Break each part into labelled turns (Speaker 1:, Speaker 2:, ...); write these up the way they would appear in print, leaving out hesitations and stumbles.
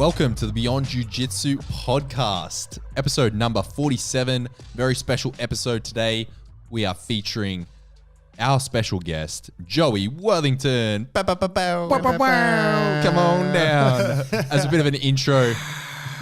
Speaker 1: Welcome to the Beyond Jiu-Jitsu podcast, episode number 47. Very special episode today. We are featuring our special guest, Joey Worthington. Come on down. As a bit of an intro.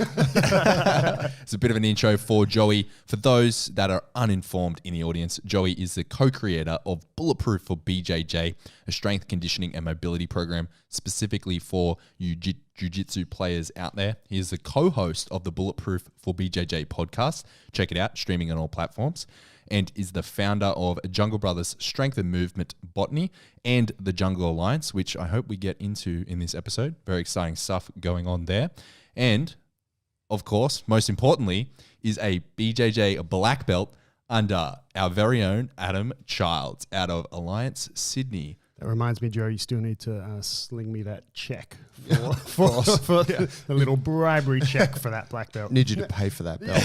Speaker 1: It's a bit of an intro for Joey. For those that are uninformed in the audience, Joey is the co-creator of Bulletproof for BJJ, a strength conditioning and mobility program specifically for Jiu-Jitsu players out there. He is the co-host of the Bulletproof for BJJ podcast. Check it out, streaming on all platforms. And is the founder of Jungle Brothers Strength and Movement Botany and the Jungle Alliance, which I hope we get into in this episode. Very exciting stuff going on there. And of course, most importantly, is a BJJ black belt under our very own Adam Childs out of Alliance, Sydney.
Speaker 2: That reminds me, Joe, you still need to sling me that check for the little bribery check for that black belt.
Speaker 3: Need you to pay for that belt.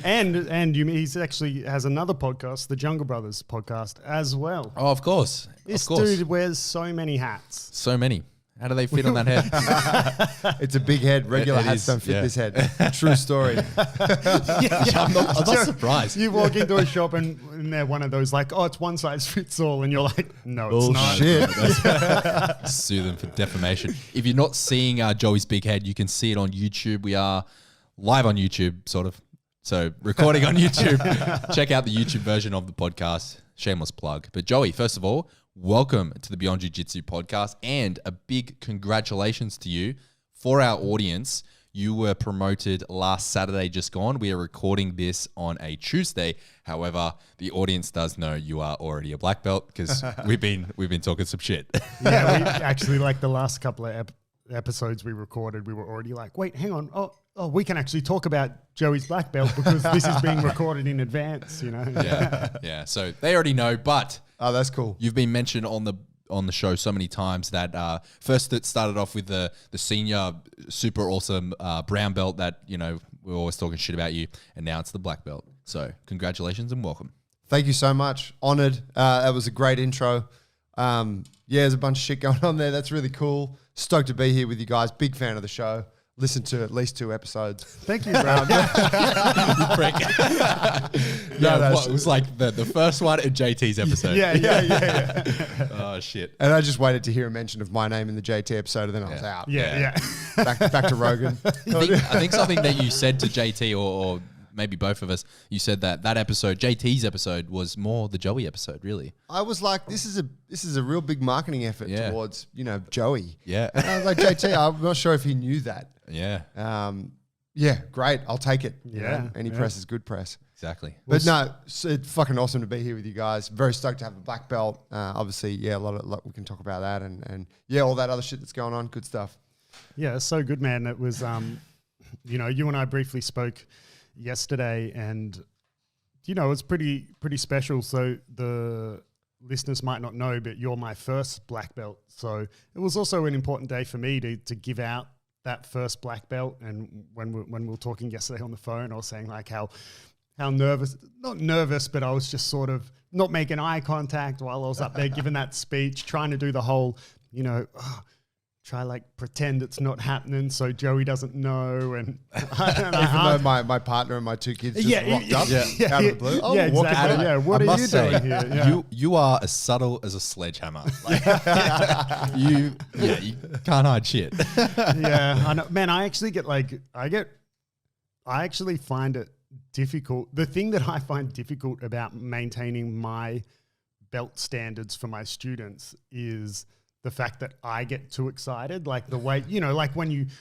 Speaker 2: and he actually has another podcast, the Jungle Brothers podcast, as well.
Speaker 1: Oh, of course.
Speaker 2: This dude wears so many hats.
Speaker 1: So many. How do they fit on that head?
Speaker 3: It's a big head. Regular hats don't fit this head. True story.
Speaker 1: I'm not surprised.
Speaker 2: You walk into a shop and they're one of those like, oh, it's one size fits all. And you're like, no, it's not.
Speaker 3: Shit.
Speaker 1: Sue them for defamation. If you're not seeing Joey's big head, you can see it on YouTube. We are live on YouTube, sort of. So recording on YouTube. Check out the YouTube version of the podcast. Shameless plug. But Joey, first of all, welcome to the Beyond Jiu-Jitsu podcast and a big congratulations to you. For our audience, you were promoted last Saturday just gone. We are recording this on a Tuesday. However, the audience does know you are already a black belt because we've been talking some shit.
Speaker 2: Yeah, we actually, like the last couple of episodes we recorded, we were already like, wait, hang on. Oh, we can actually talk about Joey's black belt because this is being recorded in advance, you know?
Speaker 1: Yeah. So they already know, but
Speaker 3: Oh, that's cool.
Speaker 1: you've been mentioned on the show so many times that first it started off with the senior super awesome brown belt that, you know, we're always talking shit about you, and now it's the black belt. So congratulations and welcome.
Speaker 3: Thank you so much. Honored. That was a great intro. There's a bunch of shit going on there. That's really cool. Stoked to be here with you guys. Big fan of the show. Listened to at least 2 episodes.
Speaker 2: Thank you, bro.
Speaker 1: You prick. It was like the first one in JT's episode.
Speaker 2: Yeah.
Speaker 1: Oh, shit.
Speaker 3: And I just waited to hear a mention of my name in the JT episode, and then I was out.
Speaker 2: Yeah.
Speaker 3: Back to Rogan.
Speaker 1: I think something that you said to JT or maybe both of us, you said that episode, JT's episode, was more the Joey episode, really.
Speaker 3: I was like, this is a real big marketing effort towards, Joey.
Speaker 1: Yeah.
Speaker 3: And I was like, JT, I'm not sure if he knew that.
Speaker 1: Yeah.
Speaker 3: Great. I'll take it.
Speaker 2: Yeah.
Speaker 3: Any press is good press.
Speaker 1: Exactly.
Speaker 3: But no, it's fucking awesome to be here with you guys. Very stoked to have a black belt. Obviously, a lot we can talk about that and all that other shit that's going on. Good stuff.
Speaker 2: Yeah, it's so good, man. It was, you and I briefly spoke yesterday, and it's pretty special. So the listeners might not know, but you're my first black belt. So it was also an important day for me to give out that first black belt. And when we were talking yesterday on the phone, I was saying like how nervous, not nervous, but I was just sort of not making eye contact while I was up there giving that speech, trying to do the whole, try like pretend it's not happening so Joey doesn't know. And
Speaker 3: even though my partner and my 2 kids just rocked up out of the blue.
Speaker 2: Yeah, exactly. Yeah, what are you doing here? Yeah.
Speaker 1: You are as subtle as a sledgehammer. Like, you can't hide shit.
Speaker 2: Yeah, I know. Man, I actually I actually find it difficult. The thing that I find difficult about maintaining my belt standards for my students is the fact that I get too excited, like the way, like when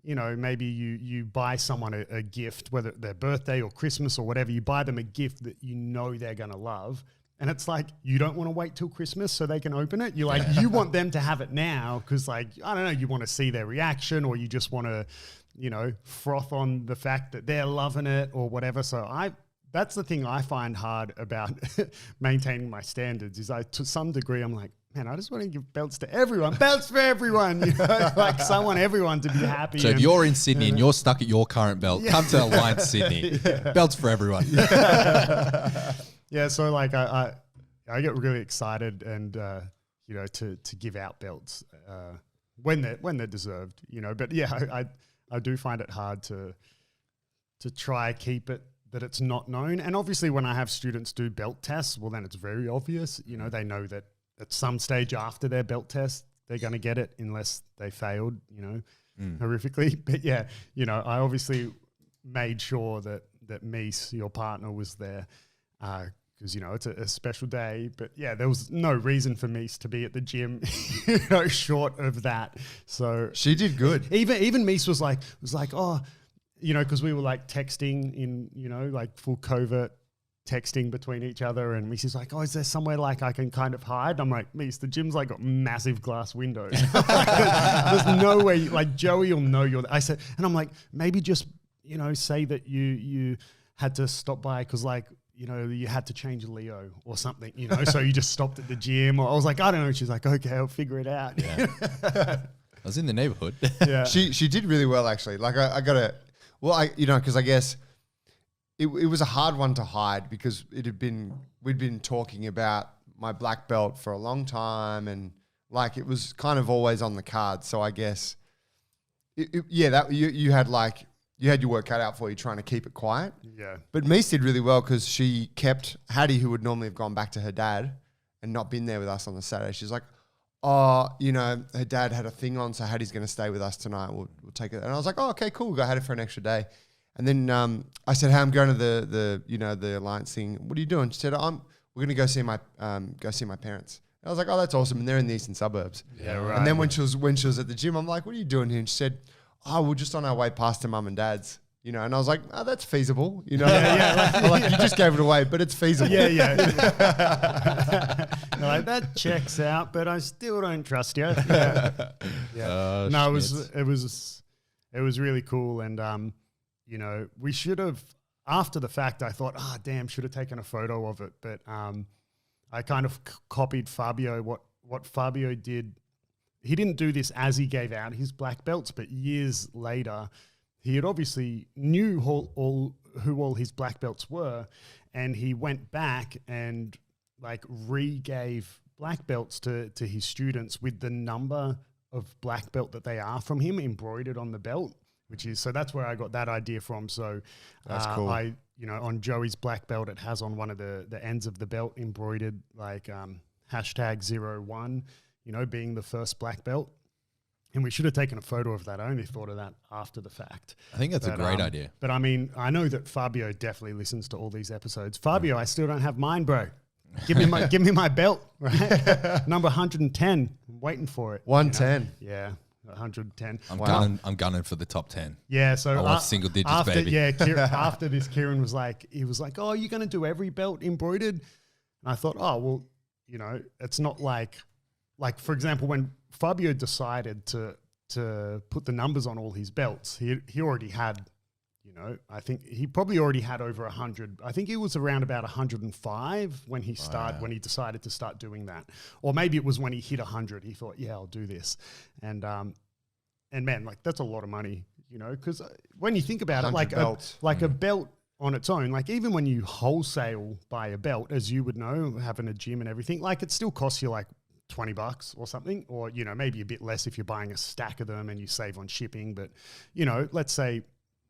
Speaker 2: maybe you buy someone a gift, whether their birthday or Christmas or whatever, you buy them a gift that they're going to love. And it's like, you don't want to wait till Christmas so they can open it. You're like, you want them to have it now because, like, I don't know, you want to see their reaction, or you just want to, froth on the fact that they're loving it or whatever. So that's the thing I find hard about maintaining my standards is to some degree, I'm like, man, I just want to give belts to everyone. Belts for everyone. Like, so I want everyone to be happy.
Speaker 1: So if you're in Sydney and you're stuck at your current belt, come to Alliance Sydney. Belts for everyone.
Speaker 2: Yeah, so like I get really excited and to give out belts. when they're deserved, you know. But yeah, I do find it hard to try keep it that it's not known. And obviously when I have students do belt tests, well then it's very obvious, you know, they know that at some stage after their belt test, they're going to get it unless they failed, you know, horrifically. But yeah, you know, I obviously made sure that Mies, your partner, was there because, you know, it's a special day. But yeah, there was no reason for Mies to be at the gym, you know, short of that. So
Speaker 3: she did good.
Speaker 2: Even Mies was like, oh, you know, because we were like texting in, you know, like full covert texting between each other, and Mies is like, oh, is there somewhere like I can kind of hide? I'm like, Mies, the gym's like got massive glass windows. There's no way, like Joey will know you're there. I said, and I'm like, maybe just, you know, say that you had to stop by because like, you know, you had to change Leo or something, you know, so you just stopped at the gym. Or I was like, I don't know. She's like, okay, I'll figure it out.
Speaker 1: Yeah. I was in the neighborhood.
Speaker 2: Yeah.
Speaker 3: She did really well, actually. Like I got to, well, you know, because I guess it was a hard one to hide because we'd been talking about my black belt for a long time, and like it was kind of always on the cards. So I guess, that you had your work cut out for you trying to keep it quiet.
Speaker 2: Yeah.
Speaker 3: But Mies did really well because she kept Hattie, who would normally have gone back to her dad and not been there with us on the Saturday. She's like, oh, you know, her dad had a thing on, so Hattie's going to stay with us tonight. We'll take it. And I was like, oh, okay, cool. We'll go Hattie for an extra day. And then I said, hey, I'm going to the Alliance thing. What are you doing? She said, we're going to go see my parents. And I was like, oh, that's awesome. And they're in the eastern suburbs.
Speaker 2: Yeah, right.
Speaker 3: And then when she was at the gym, I'm like, what are you doing here? And she said, oh, we're just on our way past to mum and dad's, you know. And I was like, oh, that's feasible, you know. Like, you just gave it away, but it's feasible.
Speaker 2: Yeah. Like, that checks out, but I still don't trust you. Yeah. No, it was really cool, and you know, we should have, after the fact, I thought, damn, should have taken a photo of it, but I kind of copied Fabio. What Fabio did. He didn't do this as he gave out his black belts, but years later, he had obviously knew who all his black belts were, and he went back and like re-gave black belts to his students with the number of black belt that they are from him embroidered on the belt, so that's where I got that idea from. So
Speaker 3: that's cool.
Speaker 2: On Joey's black belt, it has on one of the ends of the belt embroidered like #01. You know, being the first black belt. And we should have taken a photo of that. I only thought of that after the fact.
Speaker 1: I think that's a great idea.
Speaker 2: But I mean, I know that Fabio definitely listens to all these episodes. Fabio, I still don't have mine, bro. Give me my belt, right? Number 110. I'm waiting for it.
Speaker 3: 110.
Speaker 2: You know? Yeah, 110.
Speaker 1: I'm gunning for the top 10.
Speaker 2: Yeah, so
Speaker 1: I want single digits, baby.
Speaker 2: Yeah, after this, Kieren was like, oh, you're going to do every belt embroidered? And I thought, oh, well, you know, it's not like, for example, when Fabio decided to put the numbers on all his belts, he already had, you know, I think he probably already had over 100. I think he was around about 105 when he decided to start doing that. Or maybe it was when he hit 100. He thought, yeah, I'll do this. And man, like that's a lot of money, you know, because when you think about it, like a belt on its own, like even when you wholesale buy a belt, as you would know, having a gym and everything, like it still costs you like $20 or something, or, you know, maybe a bit less if you're buying a stack of them and you save on shipping. But, you know, let's say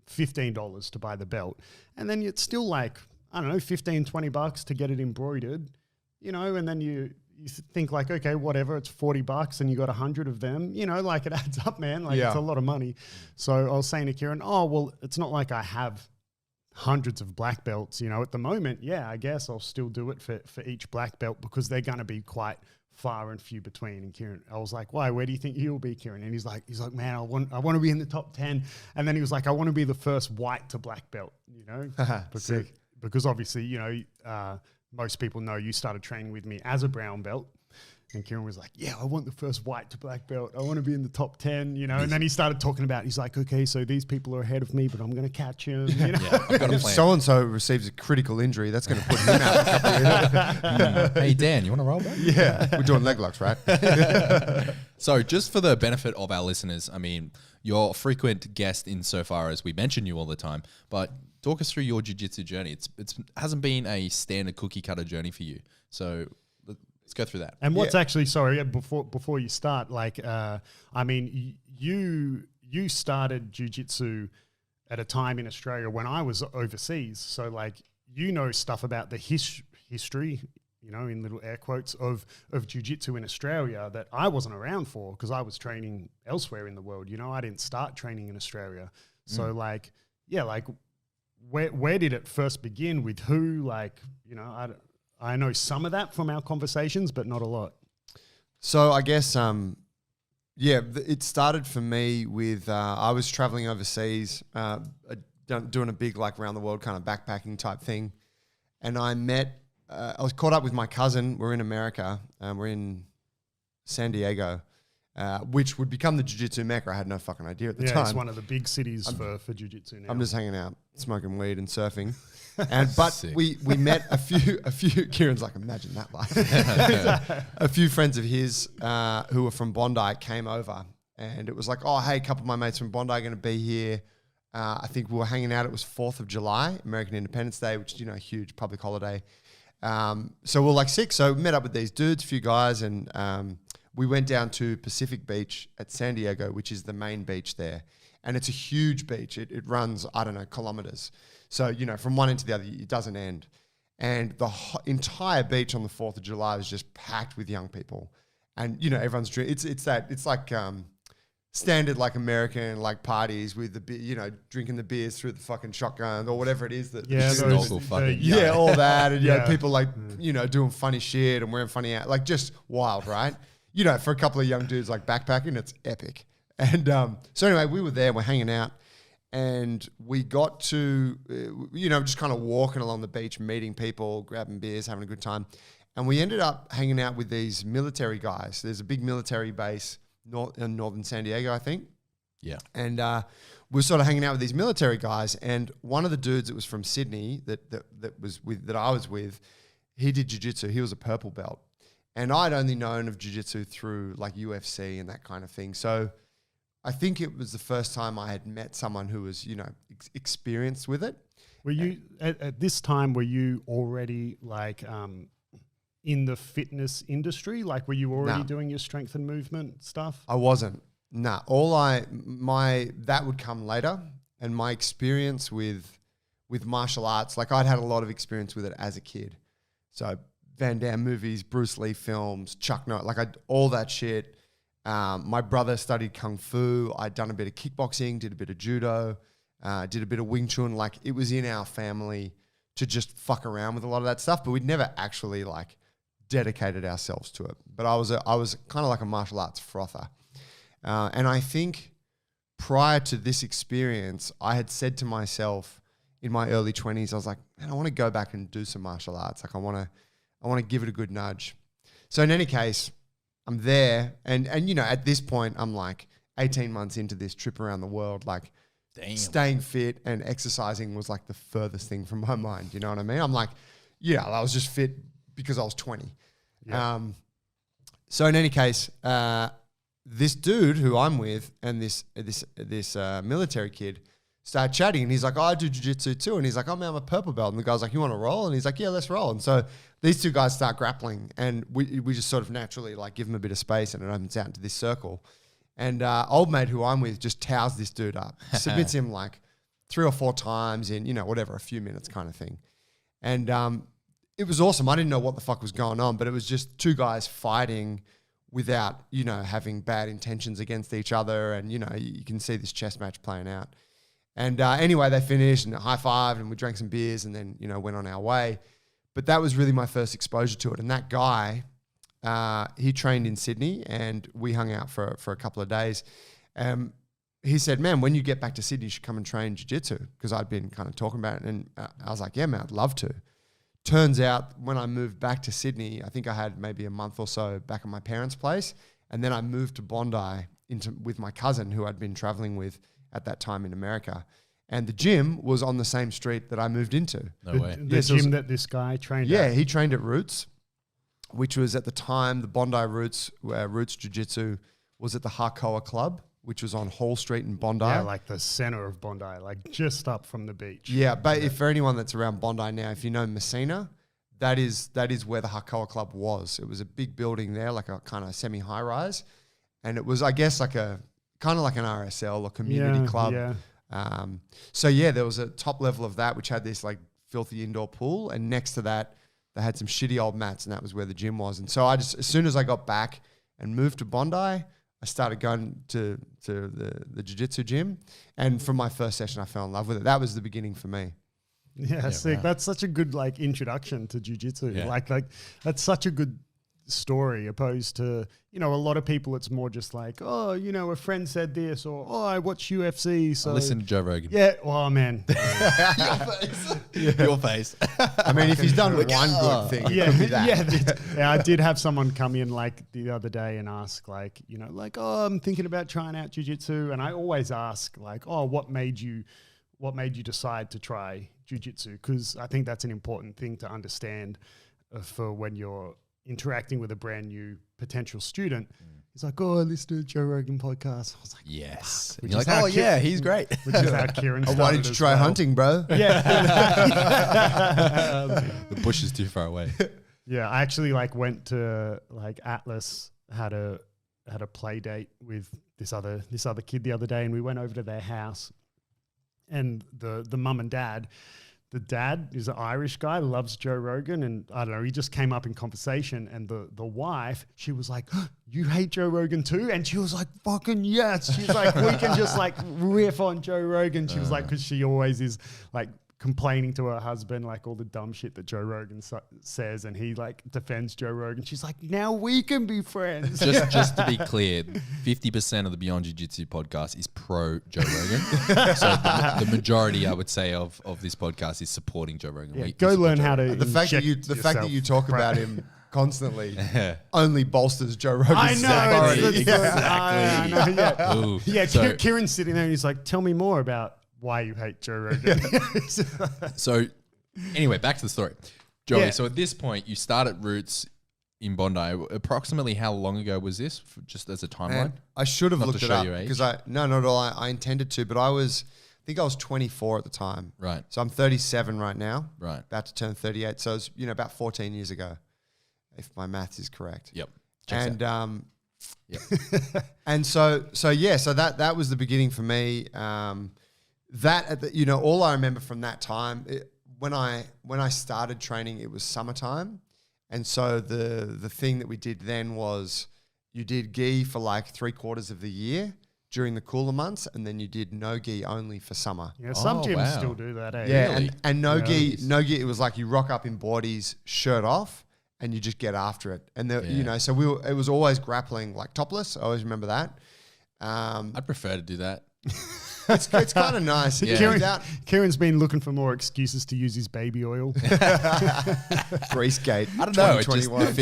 Speaker 2: $15 to buy the belt. And then it's still like, I don't know, $15-20 to get it embroidered, you know, and then you think like, okay, whatever, it's $40 and you got 100 of them, you know, like it adds up, man. Like it's a lot of money. So I was saying to Kieren, oh, well, it's not like I have hundreds of black belts, you know, at the moment. Yeah, I guess I'll still do it for each black belt because they're going to be quite far and few between. And Kieren, I was like, why? Where do you think you'll be, Kieren? And he's like, man, I want to be in the top 10. And then he was like, I want to be the first white to black belt, you know, because obviously, you know, most people know you started training with me as a brown belt. And Kieren was like, yeah, I want the first white to black belt. I want to be in the top 10, you know. And then he started talking about, he's like, okay, so these people are ahead of me, but I'm going to catch him. You know?
Speaker 1: Yeah, I've got a plan.
Speaker 3: If so-and-so receives a critical injury, that's going to put him out in a couple of years.
Speaker 1: Hey, Dan, you want to roll back?
Speaker 3: Yeah, we're doing leg locks, right?
Speaker 1: So just for the benefit of our listeners, I mean, you're a frequent guest insofar as we mention you all the time, but talk us through your jiu-jitsu journey. It hasn't been a standard cookie cutter journey for you. So Let's go through that.
Speaker 2: And what's actually, sorry, before you start, like, I mean, you started jiu-jitsu at a time in Australia when I was overseas. So like, you know stuff about the history, you know, in little air quotes of jiu-jitsu in Australia that I wasn't around for because I was training elsewhere in the world. You know, I didn't start training in Australia. So like, yeah, like where did it first begin with who? Like, you know, I know some of that from our conversations, but not a lot.
Speaker 3: So I guess, it started for me with, I was traveling overseas, doing a big like round the world kind of backpacking type thing. And I met, I was caught up with my cousin. We're in America. We're in San Diego, which would become the jiu-jitsu mecca. I had no fucking idea at the time.
Speaker 2: Yeah, it's one of the big cities for jiu-jitsu now.
Speaker 3: I'm just hanging out, smoking weed and surfing. But
Speaker 1: Sick.
Speaker 3: we met a few, Kieran's like, imagine that life. A few friends of his who were from Bondi came over, and it was like, oh, hey, a couple of my mates from Bondi are going to be here. I think we were hanging out. It was 4th of July, American Independence Day, which is, you know, a huge public holiday. So we're like 6. So we met up with these dudes, a few guys, and we went down to Pacific Beach at San Diego, which is the main beach there. And it's a huge beach. It runs, I don't know, kilometers. So, you know, from one end to the other, it doesn't end. And the entire beach on the 4th of July is just packed with young people. And, you know, everyone's drinking. It's like standard like American like parties with the beer, you know, drinking the beers through the fucking shotgun or whatever it is that all that, and yeah, people like you know doing funny shit and wearing funny like just wild, right? You know, for a couple of young dudes like backpacking, it's epic. And so anyway, we were there, we're hanging out, and we got to you know just kind of walking along the beach, meeting people, grabbing beers, having a good time, and we ended up hanging out with these military guys. There's a big military base in northern San Diego, I think.
Speaker 1: Yeah.
Speaker 3: And we're sort of hanging out with these military guys, and one of the dudes that was from Sydney that I was with, he did jiu-jitsu. He was a purple belt. And I'd only known of jiu-jitsu through like UFC and that kind of thing. So I think it was the first time I had met someone who was, you know, experienced with it.
Speaker 2: Were you at this time? Were you already like in the fitness industry? Like, were you already doing your strength and movement stuff?
Speaker 3: I wasn't. Nah. That would come later. And my experience with martial arts, like I'd had a lot of experience with it as a kid. So Van Damme movies, Bruce Lee films, Chuck Norris, like all that shit. My brother studied Kung Fu. I'd done a bit of kickboxing, did a bit of judo, did a bit of Wing Chun. Like it was in our family to just fuck around with a lot of that stuff, but we'd never actually like dedicated ourselves to it. But I was kind of like a martial arts frother. And I think prior to this experience, I had said to myself in my early 20s, I was like, man, I want to go back and do some martial arts. Like I want to give it a good nudge. So in any case, I'm there. And you know, at this point, I'm like 18 months into this trip around the world, like staying fit and exercising was like the furthest thing from my mind. You know what I mean? I'm like, yeah, I was just fit because I was 20. Yeah. So in any case, this dude who I'm with and this military kid start chatting, and he's like, oh, I do jiu-jitsu too. And he's like, oh man, I'm a purple belt. And the guy's like, you want to roll? And he's like, yeah, let's roll. And so these two guys start grappling, and we just sort of naturally like give him a bit of space, and it opens out into this circle. And old mate who I'm with just towels this dude up, submits him like 3 or 4 times in, you know, whatever, a few minutes kind of thing. And it was awesome. I didn't know what the fuck was going on, but it was just two guys fighting without, you know, having bad intentions against each other. And, you know, you can see this chess match playing out. And anyway, they finished and high-fived, and we drank some beers, and then, you know, went on our way. But that was really my first exposure to it. And that guy, he trained in Sydney, and we hung out for a couple of days. He said, man, when you get back to Sydney, you should come and train jiu-jitsu, because I'd been kind of talking about it. And I was like, yeah, man, I'd love to. Turns out when I moved back to Sydney, I think I had maybe a month or so back at my parents' place. And then I moved to Bondi with my cousin who I'd been traveling with at that time in America. And the gym was on the same street that I moved into.
Speaker 1: No way.
Speaker 2: The gym that this guy trained at?
Speaker 3: Yeah, he trained at Roots, which was at the time the Bondi Roots, where Roots Jiu-Jitsu was at the Harcoa Club, which was on Hall Street in Bondi.
Speaker 2: Yeah, like the center of Bondi, like just up from the beach.
Speaker 3: Yeah, but if for anyone that's around Bondi now, if you know Messina, that is where the Hakoa Club was. It was a big building there, like a kind of semi-high rise, and it was, I guess, like a kind of like an RSL or community club.
Speaker 2: Yeah.
Speaker 3: So yeah, there was a top level of that, which had this like filthy indoor pool, and next to that, they had some shitty old mats, and that was where the gym was. And so I just, as soon as I got back and moved to Bondi, I started going to the jiu-jitsu gym, and from my first session, I fell in love with it. That was the beginning for me.
Speaker 2: Yeah, sick. Right. That's such a good like introduction to jiu-jitsu.
Speaker 1: Yeah.
Speaker 2: Like that's such a good story, opposed to, you know, a lot of people it's more just like, oh, you know, a friend said this, or oh, I watch UFC, so
Speaker 1: Listen to Joe Rogan.
Speaker 2: Yeah, oh man.
Speaker 1: Your face.
Speaker 3: I mean, if he's done one good thing, it could be that.
Speaker 2: Yeah, I did have someone come in like the other day and ask like, you know, like, oh, I'm thinking about trying out jiu-jitsu, and I always ask like, oh, what made you decide to try jiu-jitsu? Because I think that's an important thing to understand for when you're interacting with a brand new potential student. He's like, oh, I listened to the Joe Rogan podcast. I was like,
Speaker 1: yes.
Speaker 2: Which
Speaker 1: You're
Speaker 2: is
Speaker 1: like,
Speaker 2: how
Speaker 1: oh yeah, he's great.
Speaker 2: which is how Kieren started.
Speaker 3: Why did you try hunting, bro?
Speaker 2: Yeah.
Speaker 1: The bush is too far away.
Speaker 2: Yeah, I actually like went to like Atlas, had a play date with this other kid the other day, and we went over to their house, and the mum and dad. The dad is an Irish guy, loves Joe Rogan, and I don't know, he just came up in conversation, and the wife, she was like, you hate Joe Rogan too? And she was like, fucking yes. She's like, we can just like riff on Joe Rogan. She was like, because she always is like complaining to her husband, like all the dumb shit that Joe Rogan says, and he like defends Joe Rogan. She's like, now we can be friends.
Speaker 1: Just to be clear, 50% of the Beyond Jiu-Jitsu podcast is pro Joe Rogan. So the majority, I would say, of this podcast is supporting Joe Rogan.
Speaker 2: Yeah, go learn how to.
Speaker 3: The fact that you talk about him constantly only bolsters Joe Rogan's authority.
Speaker 1: Exactly.
Speaker 2: I know, yeah.
Speaker 1: Ooh.
Speaker 2: Yeah,
Speaker 1: So-
Speaker 2: Kieren's sitting there and he's like, tell me more about why you hate Joe Rogan.
Speaker 1: So anyway, back to the story. Joey,
Speaker 2: Yeah.
Speaker 1: so at this point, you start at Roots in Bondi. Approximately how long ago was this, just as a timeline?
Speaker 3: Man, I should have
Speaker 1: Not
Speaker 3: looked
Speaker 1: to
Speaker 3: it
Speaker 1: show
Speaker 3: up
Speaker 1: your age.
Speaker 3: because not at all. I intended to, but I think I was 24 at the time.
Speaker 1: Right,
Speaker 3: So I'm 37 right now,
Speaker 1: right.
Speaker 3: about to turn 38. So it's, about 14 years ago, if my maths is correct.
Speaker 1: Yep. Checks out. Yep.
Speaker 3: And so that was the beginning for me. All I remember from that time, when I started training, it was summertime, and so the thing that we did then was you did gi for like 3/4 of the year during the cooler months, and then you did no gi only for summer.
Speaker 2: Yeah, some
Speaker 1: Oh,
Speaker 2: gyms
Speaker 1: wow.
Speaker 2: still do that. Eh?
Speaker 3: Yeah,
Speaker 1: Really?
Speaker 3: and no gi,
Speaker 2: Nice.
Speaker 3: it was like you rock up in boardies, shirt off, and you just get after it. And
Speaker 1: Yeah.
Speaker 3: so it was always grappling like topless. I always remember that.
Speaker 1: I'd prefer to do that.
Speaker 3: It's kind of nice.
Speaker 1: Yeah.
Speaker 2: Kieren's been looking for more excuses to use his baby oil.
Speaker 3: Greasegate.
Speaker 1: I don't know. It
Speaker 3: 2021.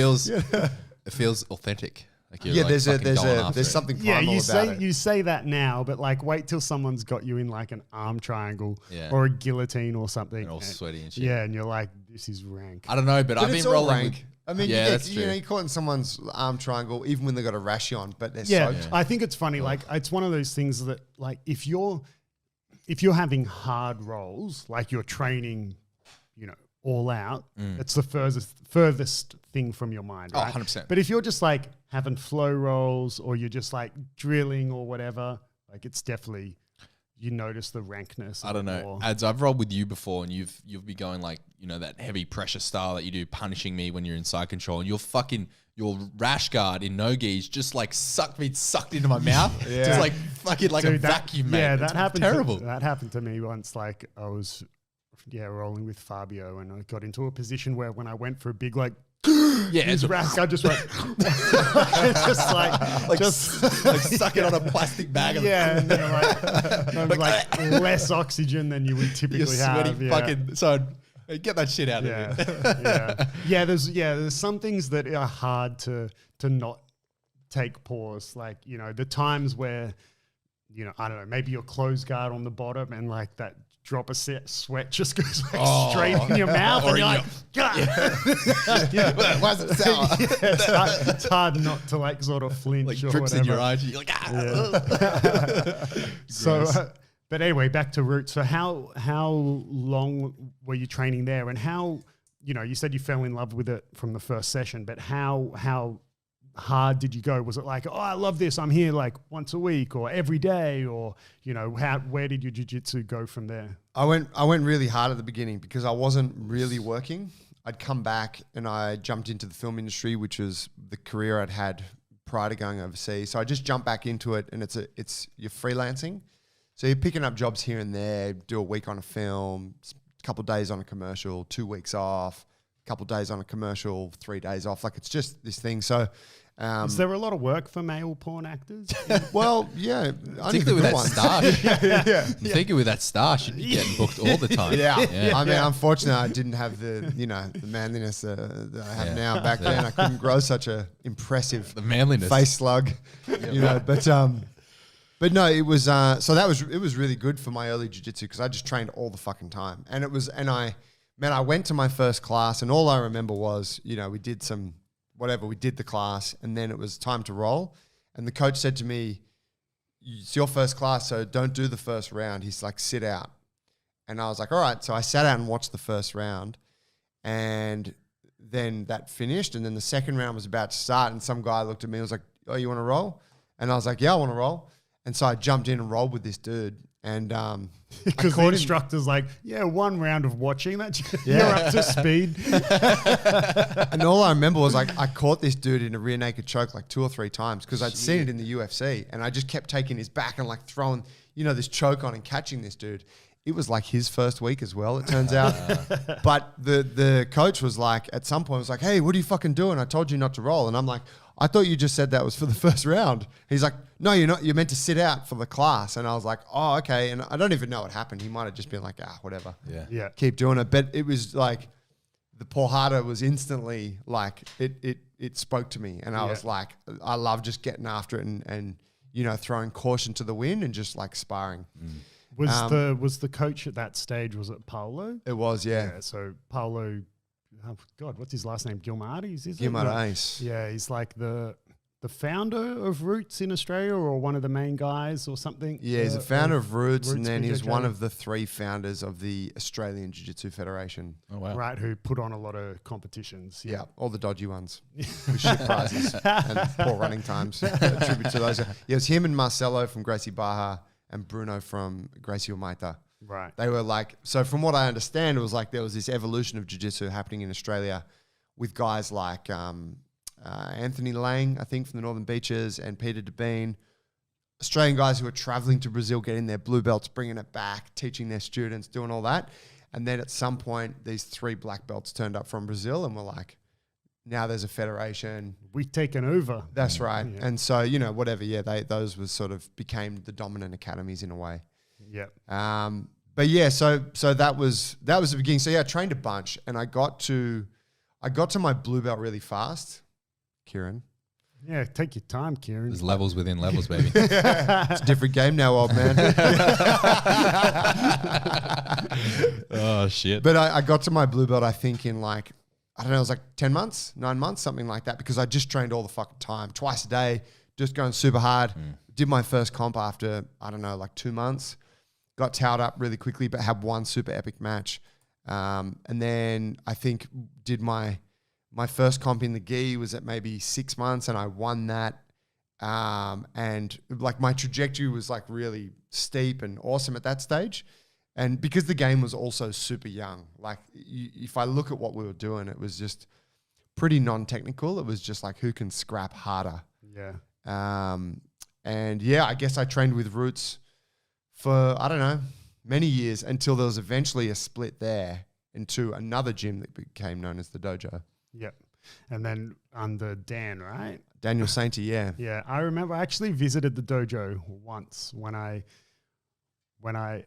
Speaker 1: feels authentic. Like you're
Speaker 3: Yeah,
Speaker 1: like fucking going after
Speaker 3: there's
Speaker 1: it.
Speaker 3: something
Speaker 2: Yeah,
Speaker 3: primal about it.
Speaker 2: you say that now, but like wait till someone's got you in like an arm triangle
Speaker 1: Yeah.
Speaker 2: or a guillotine or something.
Speaker 1: And all sweaty and shit.
Speaker 2: Yeah, and you're like, this is rank.
Speaker 1: I don't know, but I've
Speaker 3: But
Speaker 1: been
Speaker 3: it's all
Speaker 1: rolling.
Speaker 3: rank. I mean,
Speaker 1: Yeah,
Speaker 3: you
Speaker 1: that's
Speaker 3: get,
Speaker 1: true.
Speaker 3: you're caught in someone's arm triangle even when they got a rashy on, but they're
Speaker 2: Yeah,
Speaker 3: soaked.
Speaker 2: I think it's funny. Like, it's one of those things that, like, if you're having hard rolls, like you're training, all out, it's the furthest thing from your mind.
Speaker 1: Oh,
Speaker 2: Right?
Speaker 1: 100%.
Speaker 2: But if you're just like having flow rolls or you're just like drilling or whatever, like it's definitely, you notice the rankness.
Speaker 1: I don't know.
Speaker 2: more.
Speaker 1: Ads, I've rolled with you before, and you've been going like that heavy pressure style that you do, punishing me when you're in side control, and your rash guard in no gis just like sucked into my mouth, just like fucking like
Speaker 2: Dude,
Speaker 1: a vacuum, mate.
Speaker 2: Yeah,
Speaker 1: It's
Speaker 2: that happened.
Speaker 1: Terrible.
Speaker 2: That happened to me once. Like I was, rolling with Fabio, and I got into a position where when I went for a big like,
Speaker 1: Yeah,
Speaker 2: his
Speaker 1: it's
Speaker 2: rash guard just went, just
Speaker 1: like suck it on a plastic bag.
Speaker 2: yeah, and then like less oxygen than you would
Speaker 1: You're
Speaker 2: typically
Speaker 1: sweaty
Speaker 2: have. Yeah.
Speaker 1: fucking son. Hey, get that shit out of here.
Speaker 2: Yeah. There's some things that are hard to not take pause. Like, the times where, I don't know, maybe your clothes guard on the bottom and like that drop of sweat just goes like straight in your mouth,
Speaker 1: Or
Speaker 2: and you're
Speaker 1: in
Speaker 2: like, God.
Speaker 1: Why is it sour?
Speaker 2: It's hard not to like sort of flinch
Speaker 1: Like
Speaker 2: or
Speaker 1: drips
Speaker 2: whatever.
Speaker 1: in your eyes. You're like,
Speaker 2: So, but anyway, back to Roots. So how long were you training there, and how you said you fell in love with it from the first session, but how hard did you go? Was it like, oh, I love this, I'm here like once a week or every day, or where did your jiu-jitsu go from there?
Speaker 3: I went really hard at the beginning because I wasn't really working. I'd come back and I jumped into the film industry, which was the career I'd had prior to going overseas. So I just jumped back into it, and you're freelancing. So you're picking up jobs here and there, do a week on a film, a couple of days on a commercial, 2 weeks off, a couple of days on a commercial, 3 days off. Like, it's just this thing. So
Speaker 2: is there a lot of work for male porn actors?
Speaker 3: well, yeah.
Speaker 1: Particularly with that stash.
Speaker 3: yeah.
Speaker 1: I'm thinking with that stash, you'd be getting booked all the time.
Speaker 3: Yeah. I mean, unfortunately, I didn't have the manliness that I have now. Back then, I couldn't grow such a impressive
Speaker 1: The manliness.
Speaker 3: face slug, But no, it was it was really good for my early jiu-jitsu because I just trained all the fucking time, and I went to my first class, and all I remember was we did we did the class, and then it was time to roll, and the coach said to me, "It's your first class, so don't do the first round." He's like, "Sit out," and I was like, "All right." So I sat out and watched the first round, and then that finished, and then the second round was about to start, and some guy looked at me and was like, "Oh, you want to roll?" And I was like, "Yeah, I want to roll." And so I jumped in and rolled with this dude. And
Speaker 2: because the instructor's like, yeah, 1 round of watching that, you're up to speed.
Speaker 3: And all I remember was like, I caught this dude in a rear naked choke like 2 or 3 times because I'd seen it in the UFC. And I just kept taking his back and like throwing, this choke on and catching this dude. It was like his first week as well, it turns out. But the coach was like, at some point was like, "Hey, what are you fucking doing? I told you not to roll." And I'm like, "I thought you just said that was for the first round." He's like, "No, you're not. You're meant to sit out for the class." And I was like, "Oh, okay." And I don't even know what happened. He might have just been like, whatever.
Speaker 2: Yeah.
Speaker 3: Keep doing it. But it was like, the Porhada was instantly like, it spoke to me. And I was like, I love just getting after it and throwing caution to the wind and just like sparring.
Speaker 2: Was the coach at that stage, was it Paolo?
Speaker 3: It was, yeah.
Speaker 2: So Paolo, oh God, what's his last name? Guilmartes, is it?
Speaker 3: Guilmartes.
Speaker 2: Yeah, he's like the founder of Roots in Australia, or one of the main guys or something.
Speaker 3: Yeah, he's the founder of Roots, and then
Speaker 2: BJJ.
Speaker 3: he's one of the 3 founders of the Australian Jiu-Jitsu Federation.
Speaker 1: Oh, wow.
Speaker 2: Right, who put on a lot of competitions.
Speaker 3: Yeah, all the dodgy ones with shit prizes and poor running times. A tribute to those. Yeah, it was him and Marcelo from Gracie Barra and Bruno from Gracie Umaita.
Speaker 2: Right.
Speaker 3: They were like, so from what I understand, it was like there was this evolution of jiu-jitsu happening in Australia with guys like Anthony Lang, I think, from the Northern Beaches, and Peter Devine. Australian guys who were traveling to Brazil, getting their blue belts, bringing it back, teaching their students, doing all that. And then at some point, these 3 black belts turned up from Brazil, and were like, now there's a federation.
Speaker 2: We've taken over.
Speaker 3: That's right.
Speaker 2: Yeah.
Speaker 3: And so, whatever, those was sort of became the dominant academies in a way.
Speaker 2: Yeah.
Speaker 3: But yeah, so that was the beginning. So yeah, I trained a bunch, and I got to my blue belt really fast, Kieren.
Speaker 2: Yeah, take your time, Kieren.
Speaker 1: There's levels within levels, baby.
Speaker 3: It's a different game now, old man.
Speaker 1: Oh, shit.
Speaker 3: But I got to my blue belt, I think, in like, I don't know, it was like 10 months, 9 months, something like that, because I just trained all the fucking time, twice a day, just going super hard. Did my first comp after, I don't know, like 2 months. Got towed up really quickly, but had one super epic match. And then I think did my first comp in the gi was at maybe 6 months, and I won that. And like my trajectory was like really steep and awesome at that stage. And because the game was also super young, like if I look at what we were doing, it was just pretty non-technical. It was just like who can scrap harder.
Speaker 2: Yeah.
Speaker 3: And yeah, I guess I trained with Roots for, I don't know, many years until there was eventually a split there into another gym that became known as the dojo.
Speaker 2: Yep. And then under Dan, right?
Speaker 3: Daniel Sainty, yeah.
Speaker 2: Yeah. I remember I actually visited the dojo once when I,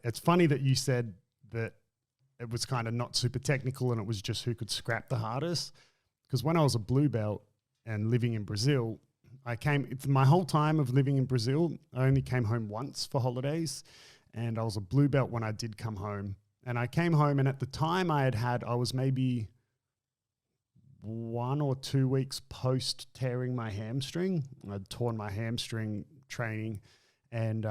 Speaker 2: it's funny that you said that it was kind of not super technical and it was just who could scrap the hardest. Because when I was a blue belt and living in Brazil, my whole time of living in Brazil, I only came home once for holidays, and I was a blue belt when I did come home. And I came home, and at the time I was maybe 1 or 2 weeks post tearing my hamstring. I'd torn my hamstring training, and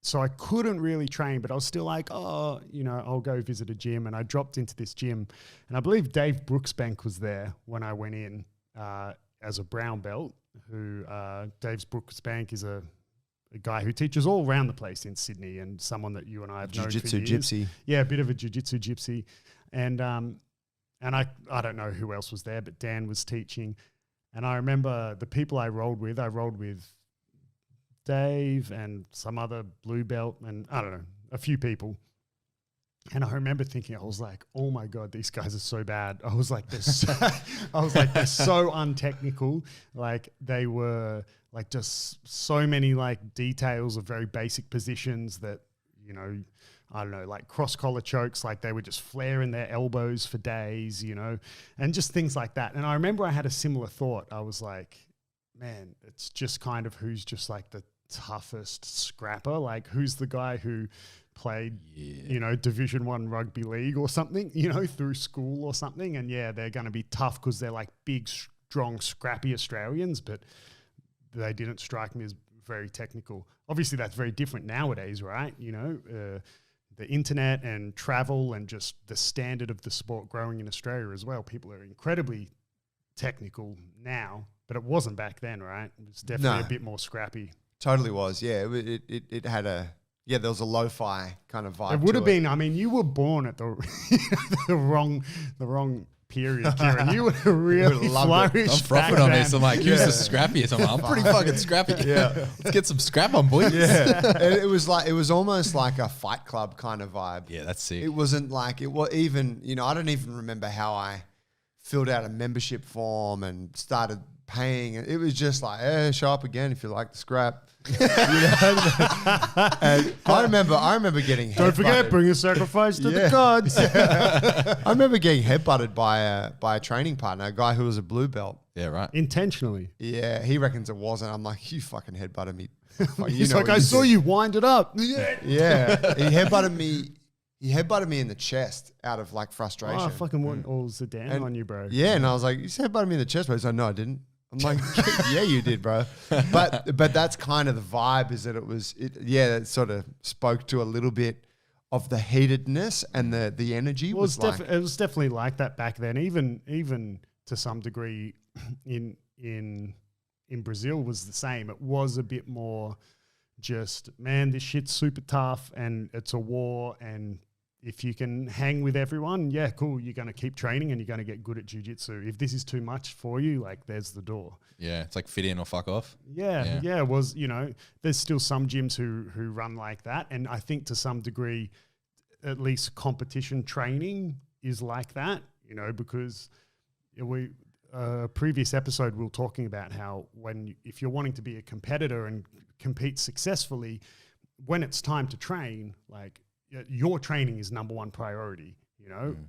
Speaker 2: so I couldn't really train, but I was still like, oh, I'll go visit a gym. And I dropped into this gym, and I believe Dave Brooksbank was there when I went in as a brown belt. Dave Brooksbank is a guy who teaches all around the place in Sydney, and someone that you and I have known for years.
Speaker 3: Jiu-Jitsu gypsy.
Speaker 2: Yeah, a bit of a jiu-jitsu gypsy. And I don't know who else was there, but Dan was teaching. And I remember the people I rolled with Dave and some other blue belt and I don't know, a few people. And I remember thinking, I was like, oh my God, these guys are so bad. I was like, they're so untechnical. Like they were like just so many like details of very basic positions that, I don't know, like cross collar chokes, like they were just flaring their elbows for days, and just things like that. And I remember I had a similar thought. I was like, man, it's just kind of who's just like the toughest scrapper, like who's the guy who played Division 1 rugby league or something, through school or something, and they're going to be tough because they're like big, strong, scrappy Australians, but they didn't strike me as very technical. Obviously that's very different nowadays, right? The internet and travel and just the standard of the sport growing in Australia as well, people are incredibly technical now, but it wasn't back then, right? It was definitely a bit more scrappy.
Speaker 3: Totally was, yeah. It had there was a lo-fi kind of vibe.
Speaker 2: It would have been. I mean, you were born at the the wrong period, Kieren. You would have really flourished.
Speaker 1: I'm frothing on this. I'm like, who's the scrappiest? I'm pretty fucking scrappy.
Speaker 3: Yeah,
Speaker 1: let's get some scrap on, boys.
Speaker 3: Yeah, and it was almost like a Fight Club kind of vibe.
Speaker 1: Yeah, that's sick.
Speaker 3: It wasn't like it was even. I don't even remember how I filled out a membership form and started paying. It was just like, show up again if you like the scrap. And I remember getting
Speaker 2: don't forget, bring a sacrifice to the gods.
Speaker 3: I remember getting headbutted by a training partner, a guy who was a blue belt.
Speaker 1: Yeah, right.
Speaker 2: Intentionally.
Speaker 3: Yeah, he reckons it wasn't. I'm like, you fucking headbutted me.
Speaker 2: He's like, I saw you wind it up.
Speaker 3: Yeah, he headbutted me. He headbutted me in the chest out of like frustration.
Speaker 2: Oh, I fucking went all Zidane on you, bro.
Speaker 3: Yeah, and I was like, you headbutted me in the chest, bro. He's like, no, I didn't. I'm like, yeah, you did, bro. But that's kind of the vibe, is that it sort of spoke to a little bit of the heatedness and the energy.
Speaker 2: Well, it was definitely like that back then. Even to some degree, in Brazil was the same. It was a bit more just, man, this shit's super tough and it's a war, and if you can hang with everyone, yeah, cool. You're going to keep training and you're going to get good at jiu-jitsu. If this is too much for you, like there's the door.
Speaker 1: Yeah, it's like fit in or fuck off.
Speaker 2: Yeah. It was, there's still some gyms who run like that. And I think to some degree, at least competition training is like that, because previous episode we were talking about how if you're wanting to be a competitor and compete successfully, when it's time to train, like, your training is number one priority.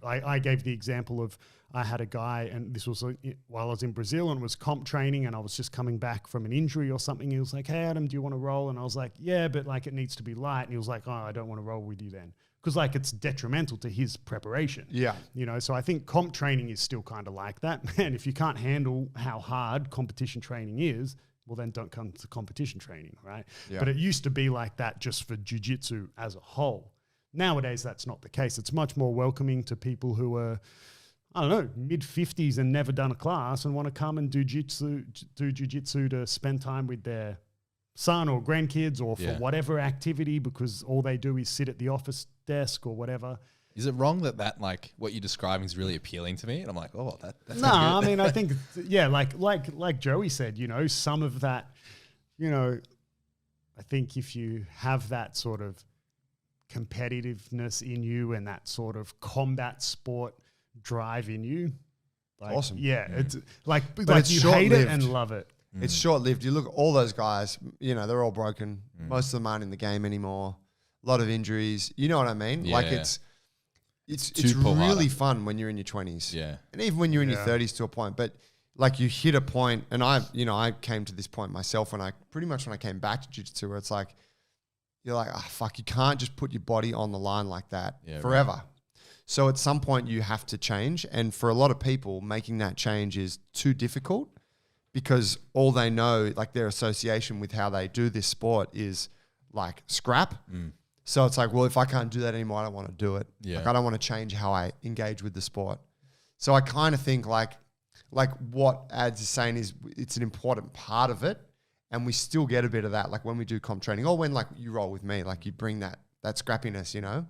Speaker 2: I gave the example of, I had a guy, and this was while I was in Brazil, and it was comp training, and I was just coming back from an injury or something. He was like, hey, Adam, do you want to roll? And I was like, yeah, but like it needs to be light. And he was like, oh, I don't want to roll with you then. Because like it's detrimental to his preparation. Yeah. So I think comp training is still kind of like that. Man, if you can't handle how hard competition training is, well, then don't come to competition training, right? Yeah. But it used to be like that just for jiu-jitsu as a whole. Nowadays, that's not the case. It's much more welcoming to people who are, I don't know, mid-50s and never done a class and want to come and do jiu-jitsu to spend time with their son or grandkids or for whatever activity, because all they do is sit at the office desk or whatever.
Speaker 1: Is it wrong that like what you're describing is really appealing to me? And I'm like, oh, that's
Speaker 2: no. I mean, I think like Joey said, some of that, I think if you have that sort of competitiveness in you and that sort of combat sport drive in you, like, awesome. Yeah, it's like you hate it and love it.
Speaker 3: It's short-lived. You look at all those guys, they're all broken. Most of them aren't in the game anymore. A lot of injuries. You know what I mean? Yeah. Like it's really fun when you're in your 20s. Yeah. And even when you're in your 30s to a point. But like you hit a point, and I came to this point myself when I came back to jiu-jitsu, where it's like, you're like, oh, fuck, you can't just put your body on the line like that forever. Right. So at some point you have to change. And for a lot of people, making that change is too difficult, because all they know, like their association with how they do this sport is like scrap. So it's like, well, if I can't do that anymore, I don't want to do it.
Speaker 1: Yeah.
Speaker 3: Like I don't want to change how I engage with the sport. So I kind of think like what Ads is saying is it's an important part of it. And we still get a bit of that. Like when we do comp training or when like you roll with me, like you bring that scrappiness, you know?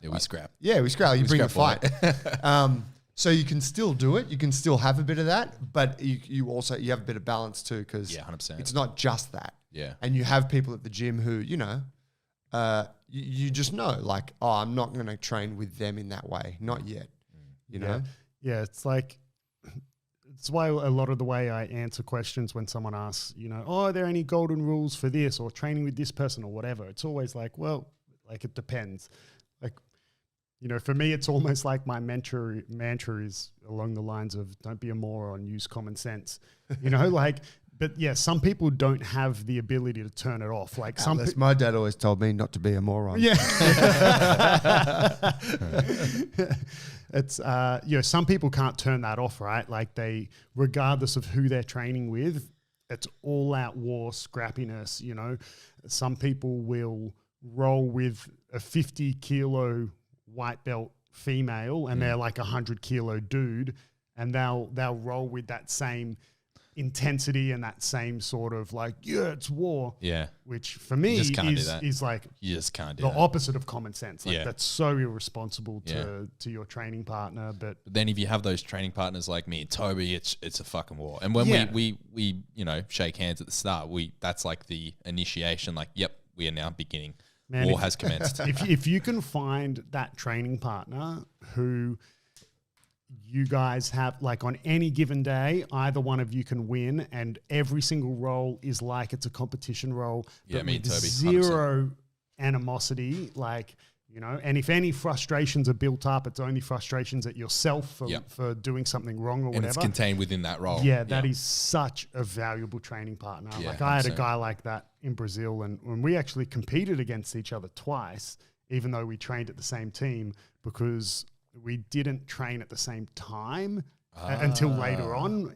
Speaker 1: Yeah, we scrap.
Speaker 3: Yeah, we scrap. You bring the
Speaker 1: scrap
Speaker 3: fight. So you can still do it. You can still have a bit of that, but you also have a bit of balance too, because
Speaker 1: 100%.
Speaker 3: it's not just that.
Speaker 1: Yeah.
Speaker 3: And you have people at the gym who, you know, you just know like, oh, I'm not going to train with them in that way. Not yet, you know?
Speaker 2: Yeah, it's like, it's why a lot of the way I answer questions when someone asks, you know, oh, are there any golden rules for this or training with this person or whatever? It's always like, well, like it depends. Like, you know, for me, it's almost like my mantra is along the lines of don't be a moron, use common sense, you know, like, but yeah, some people don't have the ability to turn it off. Like
Speaker 3: My dad always told me not to be a moron.
Speaker 2: Yeah. It's, you know, some people can't turn that off, right? Like they, regardless of who they're training with, it's all out war, scrappiness, you know. Some people will roll with a 50 kilo white belt female and they're like a 100 kilo dude, and they'll roll with that same intensity and that same sort of like, yeah, it's war.
Speaker 1: Yeah.
Speaker 2: Which for me is like
Speaker 1: you just can't do
Speaker 2: the
Speaker 1: that.
Speaker 2: opposite of common sense. Like
Speaker 1: Yeah.
Speaker 2: that's so irresponsible to your training partner. But
Speaker 1: then if you have those training partners like me and Toby, it's a fucking war. And when we you know, shake hands at the start, that's like the initiation, like, yep, we are now beginning.
Speaker 2: Man,
Speaker 1: war has commenced.
Speaker 2: If you can find that training partner who you guys have, like on any given day, either one of you can win, and every single roll is like it's a competition roll.
Speaker 1: Yeah,
Speaker 2: but
Speaker 1: me and
Speaker 2: with
Speaker 1: Toby, 100%.
Speaker 2: zero animosity, like, you know, and if any frustrations are built up, it's only frustrations at yourself for doing something wrong or
Speaker 1: and
Speaker 2: whatever.
Speaker 1: it's contained within that role.
Speaker 2: Yeah, that is such a valuable training partner.
Speaker 1: Yeah,
Speaker 2: like I had a
Speaker 1: 100%.
Speaker 2: guy like that in Brazil, and when we actually competed against each other twice, even though we trained at the same team, because we didn't train at the same time until later on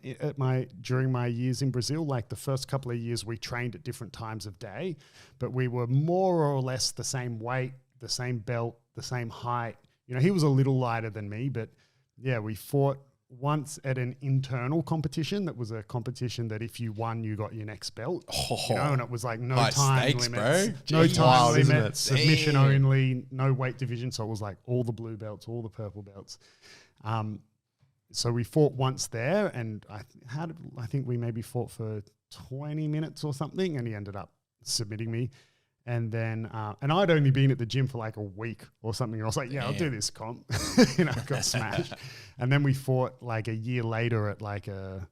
Speaker 2: during my years in Brazil. Like the first couple of years we trained at different times of day, but we were more or less the same weight, the same belt, the same height. You know, he was a little lighter than me, but yeah, we fought once at an internal competition that was a competition that if you won, you got your next belt. You know, and it was like no
Speaker 1: High
Speaker 2: time
Speaker 1: stakes,
Speaker 2: limits,
Speaker 1: bro.
Speaker 2: no
Speaker 1: Jeez.
Speaker 2: time
Speaker 3: Wild, isn't
Speaker 2: limit,
Speaker 3: it?
Speaker 2: submission
Speaker 1: Damn.
Speaker 2: only, no weight division. So it was like all the blue belts, all the purple belts. So we fought once there, and I think we maybe fought for 20 minutes or something, and he ended up submitting me. And then, and I'd only been at the gym for like a week or something. And I was like, yeah, I'll do this comp. You know, got smashed. And then we fought like a year later at like a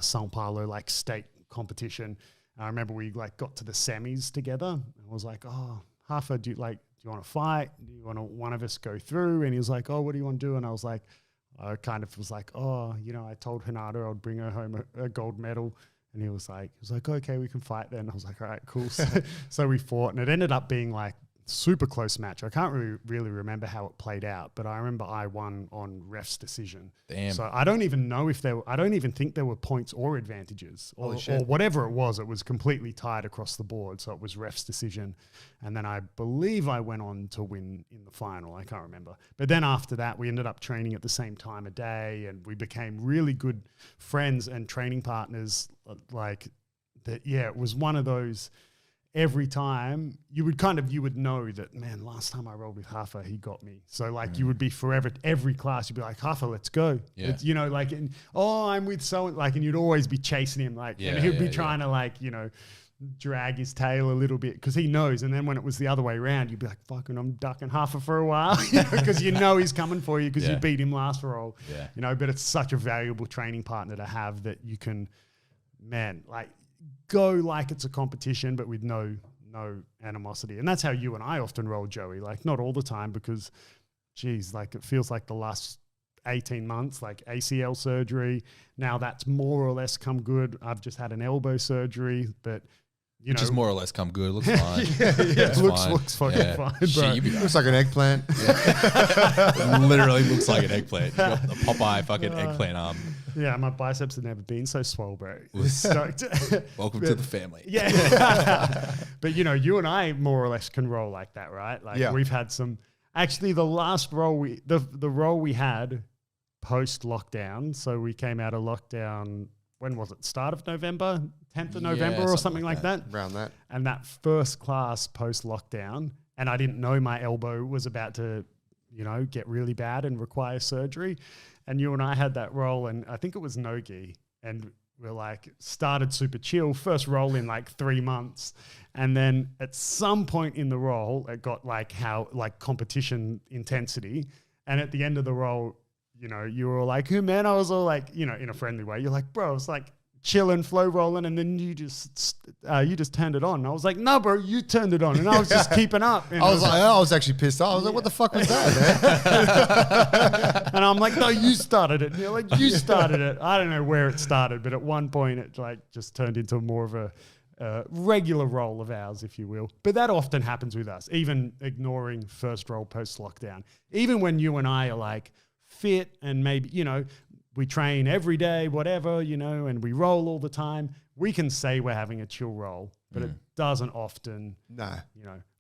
Speaker 2: Sao Paulo like state competition. And I remember we like got to the semis together. And I was like, oh, Hafa, do you want to fight? Do you want one of us go through? And he was like, oh, what do you want to do? And I was like, I kind of was like, oh, you know, I told Hinata I'd bring her home a gold medal. And he was like, okay, we can fight then. I was like, all right, cool. So we fought, and it ended up being like super close match. I can't really remember how it played out, but I remember I won on ref's decision.
Speaker 1: Damn.
Speaker 2: So I don't even know I don't even think there were points or advantages or whatever it was. It was completely tied across the board. So it was ref's decision. And then I believe I went on to win in the final. I can't remember. But then after that, we ended up training at the same time of day, and we became really good friends and training partners. Like that, yeah, it was one of those. Every time you would know that, man, last time I rolled with Hafa, he got me. So like you would be forever, every class, you'd be like, Hafa, let's go.
Speaker 1: Yeah.
Speaker 2: You know, like, I'm with someone, like, and you'd always be chasing him, like, and he'd be trying to like, you know, drag his tail a little bit because he knows. And then when it was the other way around, you'd be like, fucking, I'm ducking Hafa for a while because you know he's coming for you because you beat him last roll.
Speaker 1: Yeah.
Speaker 2: You know, but it's such a valuable training partner to have that you can, man, like, go like it's a competition, but with no animosity. And that's how you and I often roll, Joey. Like not all the time because, geez, like it feels like the last 18 months, like ACL surgery. Now that's more or less come good. I've just had an elbow surgery, but you
Speaker 1: Which
Speaker 2: know,
Speaker 1: is more or less come good. Looks fine.
Speaker 2: looks fucking fine, bro.
Speaker 1: Shit, you'd be
Speaker 3: Looks like an eggplant.
Speaker 1: literally looks like an eggplant. You got the Popeye fucking eggplant arm.
Speaker 2: Yeah, my biceps have never been so swole, bro. Stoked.
Speaker 1: Welcome to the family.
Speaker 2: Yeah. But you and I more or less can roll like that, right? Like we've had some, actually the last roll the roll we had post lockdown. So we came out of lockdown, when was it? Start of November, 10th of November or something like that.
Speaker 3: Around that.
Speaker 2: And that first class post lockdown, and I didn't know my elbow was about to, get really bad and require surgery. And you and I had that roll, and I think it was no-gi, and we're like, started super chill, first roll in like 3 months. And then at some point in the roll, it got like competition intensity. And at the end of the roll, you were all like, "Hey man," I was all like, in a friendly way. You're like, "Bro, it's like chilling, flow rolling," and then you just turned it on. And I was like, "No, bro, you turned it on," and I was just keeping up. And
Speaker 3: I was actually pissed off. I was like, "What the fuck was that, man?"
Speaker 2: And I'm like, "No, you started it." And you're like, "You started it." I don't know where it started, but at one point it like just turned into more of a regular roll of ours, if you will. But that often happens with us, even ignoring first roll post lockdown. Even when you and I are like fit and maybe, we train every day, whatever, and we roll all the time, we can say we're having a chill roll, but it doesn't often,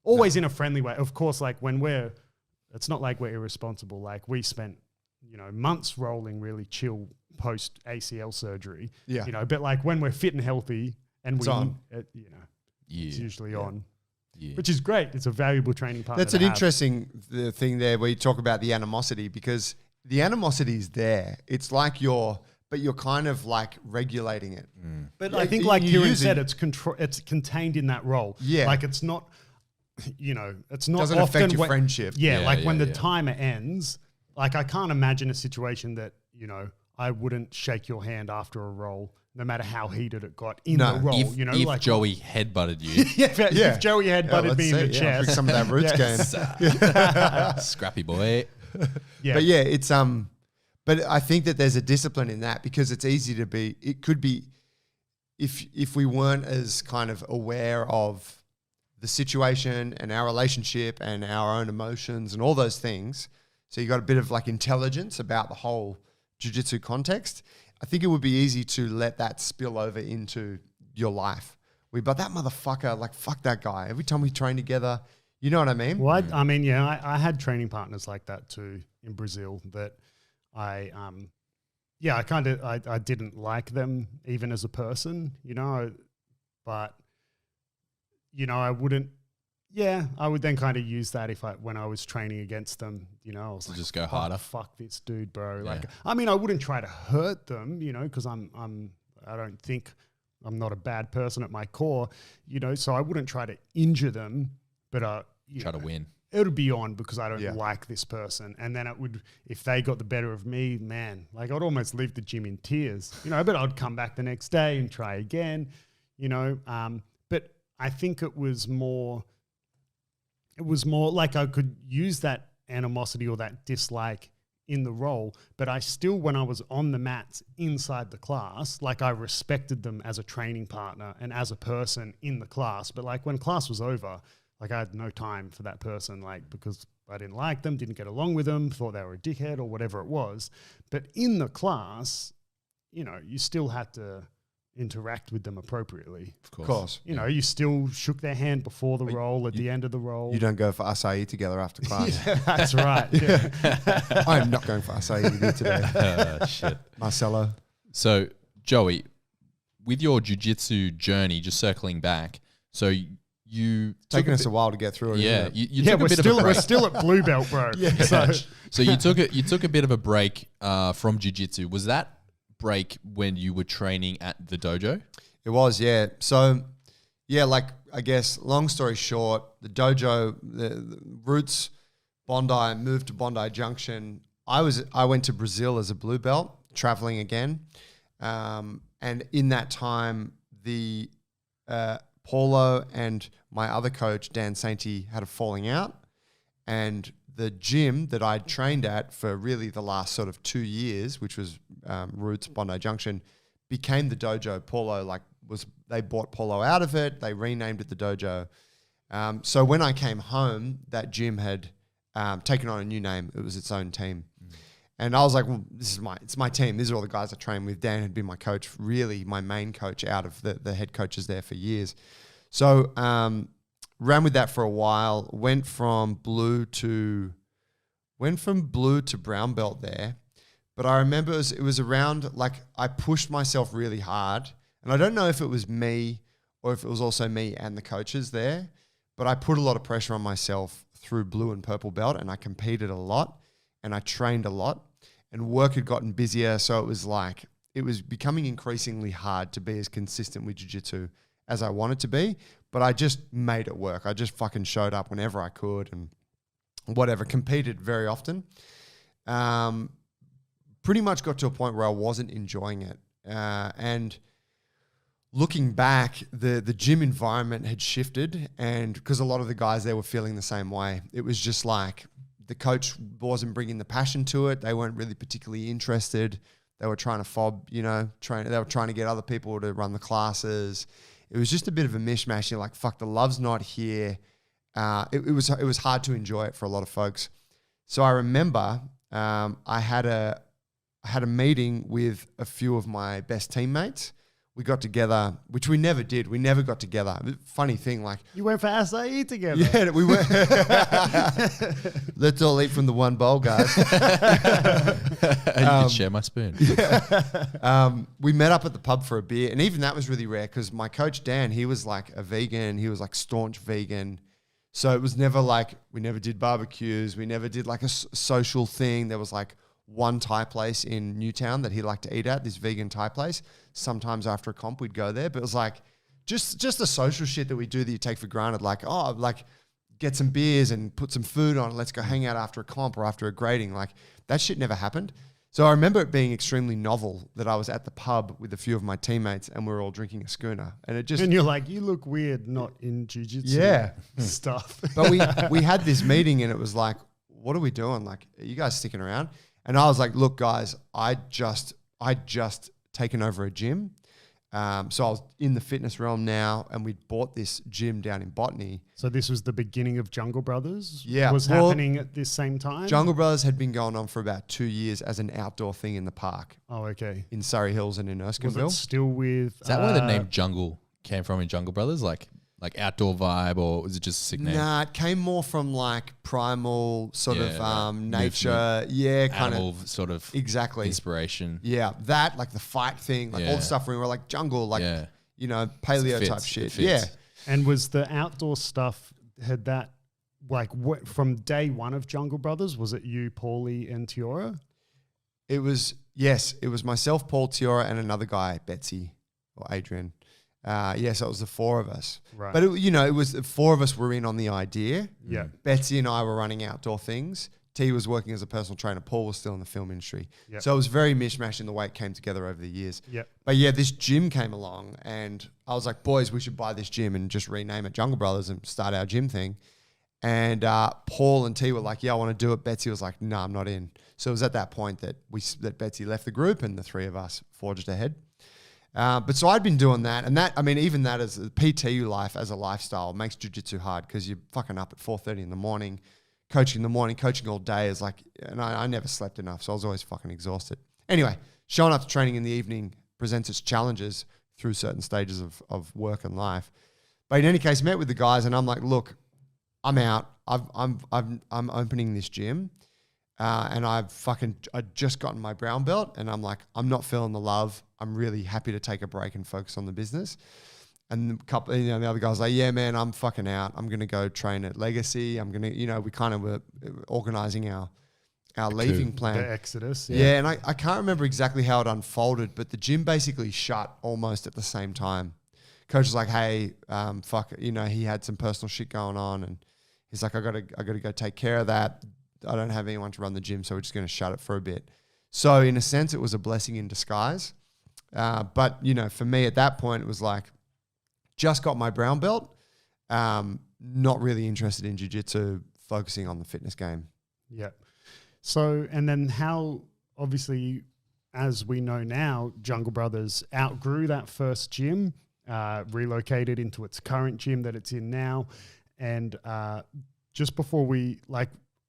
Speaker 2: always in a friendly way. Of course, like it's not like we're irresponsible. Like we spent, months rolling really chill post ACL surgery, but like when we're fit and healthy and it's usually on. Yeah. Which is great. It's a valuable training partner.
Speaker 3: That's an interesting thing there where you talk about the animosity, because the animosity is there. It's like you're kind of like regulating it.
Speaker 2: But I think, like Kieren said, it's contained in that role.
Speaker 3: Yeah.
Speaker 2: Like it's not, it's not
Speaker 3: doesn't
Speaker 2: often
Speaker 3: affect your friendship.
Speaker 2: When the timer ends, like I can't imagine a situation that, I wouldn't shake your hand after a roll, no matter how heated it got in the roll.
Speaker 1: If Joey headbutted you.
Speaker 2: If Joey headbutted me in the chest.
Speaker 3: Some of that roots game.
Speaker 1: Scrappy boy.
Speaker 2: Yeah.
Speaker 3: But it's but I think that there's a discipline in that, because it's easy to be, it could be, if we weren't as kind of aware of the situation and our relationship and our own emotions and all those things, so you got a bit of like intelligence about the whole jiu-jitsu context, I think it would be easy to let that spill over into your life. But that motherfucker, like, fuck that guy. Every time we train together, you know what I mean?
Speaker 2: Well, I had training partners like that too in Brazil that I didn't like them even as a person, but, I wouldn't, I would then kind of use that when I was training against them, I was like,
Speaker 1: just go harder.
Speaker 2: Fuck this dude, bro. Like, I mean, I wouldn't try to hurt them, because I don't think I'm not a bad person at my core, so I wouldn't try to injure them, but
Speaker 1: try to win.
Speaker 2: It would be on because I don't like this person. And then it would, if they got the better of me, man, like I'd almost leave the gym in tears, but I'd come back the next day and try again, but I think it was more like I could use that animosity or that dislike in the role, but I still, when I was on the mats inside the class, like I respected them as a training partner and as a person in the class. But like when class was over, like I had no time for that person, like because I didn't like them, didn't get along with them, thought they were a dickhead or whatever it was. But in the class, you still had to interact with them appropriatally.
Speaker 3: Of course.
Speaker 2: You still shook their hand before the roll, at the end of the roll.
Speaker 3: You don't go for acai together after class.
Speaker 2: That's right.
Speaker 3: I am not going for acai with you today.
Speaker 1: Shit.
Speaker 3: Marcelo.
Speaker 1: So, Joey, with your jiu-jitsu journey, just circling back, so you
Speaker 3: taken us a while to get through it.
Speaker 1: Yeah,
Speaker 3: isn't it?
Speaker 1: you took a bit of a break.
Speaker 2: We're still at blue belt, bro.
Speaker 1: So you took a bit of a break from jiu-jitsu. Was that break when you were training at the dojo?
Speaker 3: It was, yeah. So, like I guess, long story short, the dojo, the roots, Bondi, moved to Bondi Junction. I went to Brazil as a blue belt, traveling again, and in that time, the Paulo and my other coach, Dan Sainty, had a falling out, and the gym that I'd trained at for really the last sort of 2 years, which was Roots Bondi Junction, became the dojo. Paulo they bought Paulo out of it. They renamed it the dojo. So when I came home, that gym had taken on a new name. It was its own team. And I was like, well, it's my team. These are all the guys I train with. Dan had been my coach, really my main coach out of the head coaches there for years. So ran with that for a while, went from blue to brown belt there. But I remember it was around, like, I pushed myself really hard. And I don't know if it was me or if it was also me and the coaches there, but I put a lot of pressure on myself through blue and purple belt, and I competed a lot and I trained a lot, and work had gotten busier. So it was becoming increasingly hard to be as consistent with jiu-jitsu as I wanted to be, but I just made it work. I just fucking showed up whenever I could and whatever, competed very often. Pretty much got to a point where I wasn't enjoying it. And looking back, the gym environment had shifted, and because a lot of the guys there were feeling the same way. It was just like the coach wasn't bringing the passion to it. They weren't really particularly interested. They were trying to fob, they were trying to get other people to run the classes. It was just a bit of a mishmash. You're like, fuck, the love's not here. It was hard to enjoy it for a lot of folks. So I remember I had a meeting with a few of my best teammates. We got together, which we never did. We never got together. Funny thing, like...
Speaker 2: You went for acai together.
Speaker 3: Yeah, we went. Let's all eat from the one bowl, guys.
Speaker 1: You can share my spoon.
Speaker 3: We met up at the pub for a beer, and even that was really rare because my coach, Dan, he was like a vegan. He was like staunch vegan. So it was never like, we never did barbecues. We never did like a social thing. There was like one Thai place in Newtown that he liked to eat at, this vegan Thai place. Sometimes after a comp, we'd go there. But it was like just the social shit that we do that you take for granted. Like, get some beers and put some food on. Let's go hang out after a comp or after a grading. Like, that shit never happened. So I remember it being extremely novel that I was at the pub with a few of my teammates and we were all drinking a schooner. And it just...
Speaker 2: And you're like, you look weird not in jiu-jitsu stuff.
Speaker 3: But we had this meeting and it was like, what are we doing? Like, are you guys sticking around? And I was like, look, guys, I just taken over a gym. So I was in the fitness realm now, and we'd bought this gym down in Botany.
Speaker 2: So this was the beginning of Jungle Brothers?
Speaker 3: Yeah.
Speaker 2: Was happening at this same time?
Speaker 3: Jungle Brothers had been going on for about 2 years as an outdoor thing in the park.
Speaker 2: Oh, okay.
Speaker 3: In Surrey Hills and in Erskineville.
Speaker 2: Was it still with...
Speaker 1: Is that where the name Jungle came from in Jungle Brothers? Like outdoor vibe, or was it just a sick name?
Speaker 3: Nah, it came more from like primal sort of nature.
Speaker 1: Movement,
Speaker 3: yeah, kind
Speaker 1: animal
Speaker 3: of.
Speaker 1: sort of
Speaker 3: Exactly.
Speaker 1: inspiration.
Speaker 3: Yeah, that, like the fight thing, like all the stuff we were like jungle, like, paleo type shit. Yeah.
Speaker 2: And was the outdoor stuff, had that, like, from day one of Jungle Brothers, was it you, Paulie, and Tiora?
Speaker 3: It was myself, Paul, Tiora, and another guy, Betsy or Adrian. So it was the four of us.
Speaker 2: Right.
Speaker 3: But, it was the four of us were in on the idea.
Speaker 2: Yeah.
Speaker 3: Betsy and I were running outdoor things. T was working as a personal trainer. Paul was still in the film industry.
Speaker 2: Yep.
Speaker 3: So it was very mishmash in the way it came together over the years.
Speaker 2: Yep.
Speaker 3: But yeah, this gym came along and I was like, boys, we should buy this gym and just rename it Jungle Brothers and start our gym thing. And Paul and T were like, yeah, I want to do it. Betsy was like, no, I'm not in. So it was at that point that Betsy left the group and the three of us forged ahead. But so I'd been doing that, and that, I mean, even that as a PT life, as a lifestyle, makes jiu-jitsu hard because you're fucking up at 4:30 in the morning, coaching all day is like, and I never slept enough, so I was always fucking exhausted. Anyway, showing up to training in the evening presents its challenges through certain stages of work and life. But in any case, met with the guys, and I'm like, look, I'm out. I'm opening this gym. And I'd just gotten my brown belt and I'm like, I'm not feeling the love. I'm really happy to take a break and focus on the business. And the other guy's like, yeah, man, I'm fucking out. I'm going to go train at Legacy. I'm going to, we kind of were organizing our leaving plan.
Speaker 2: The exodus.
Speaker 3: Yeah. And I can't remember exactly how it unfolded, but the gym basically shut almost at the same time. Coach was like, hey, he had some personal shit going on. And he's like, I got to go take care of that. I don't have anyone to run the gym, so we're just going to shut it for a bit. So in a sense, it was a blessing in disguise. But, for me at that point, it was like, just got my brown belt, not really interested in jiu-jitsu, focusing on the fitness game.
Speaker 2: Yeah. So, and then how, obviously, as we know now, Jungle Brothers outgrew that first gym, relocated into its current gym that it's in now. And just before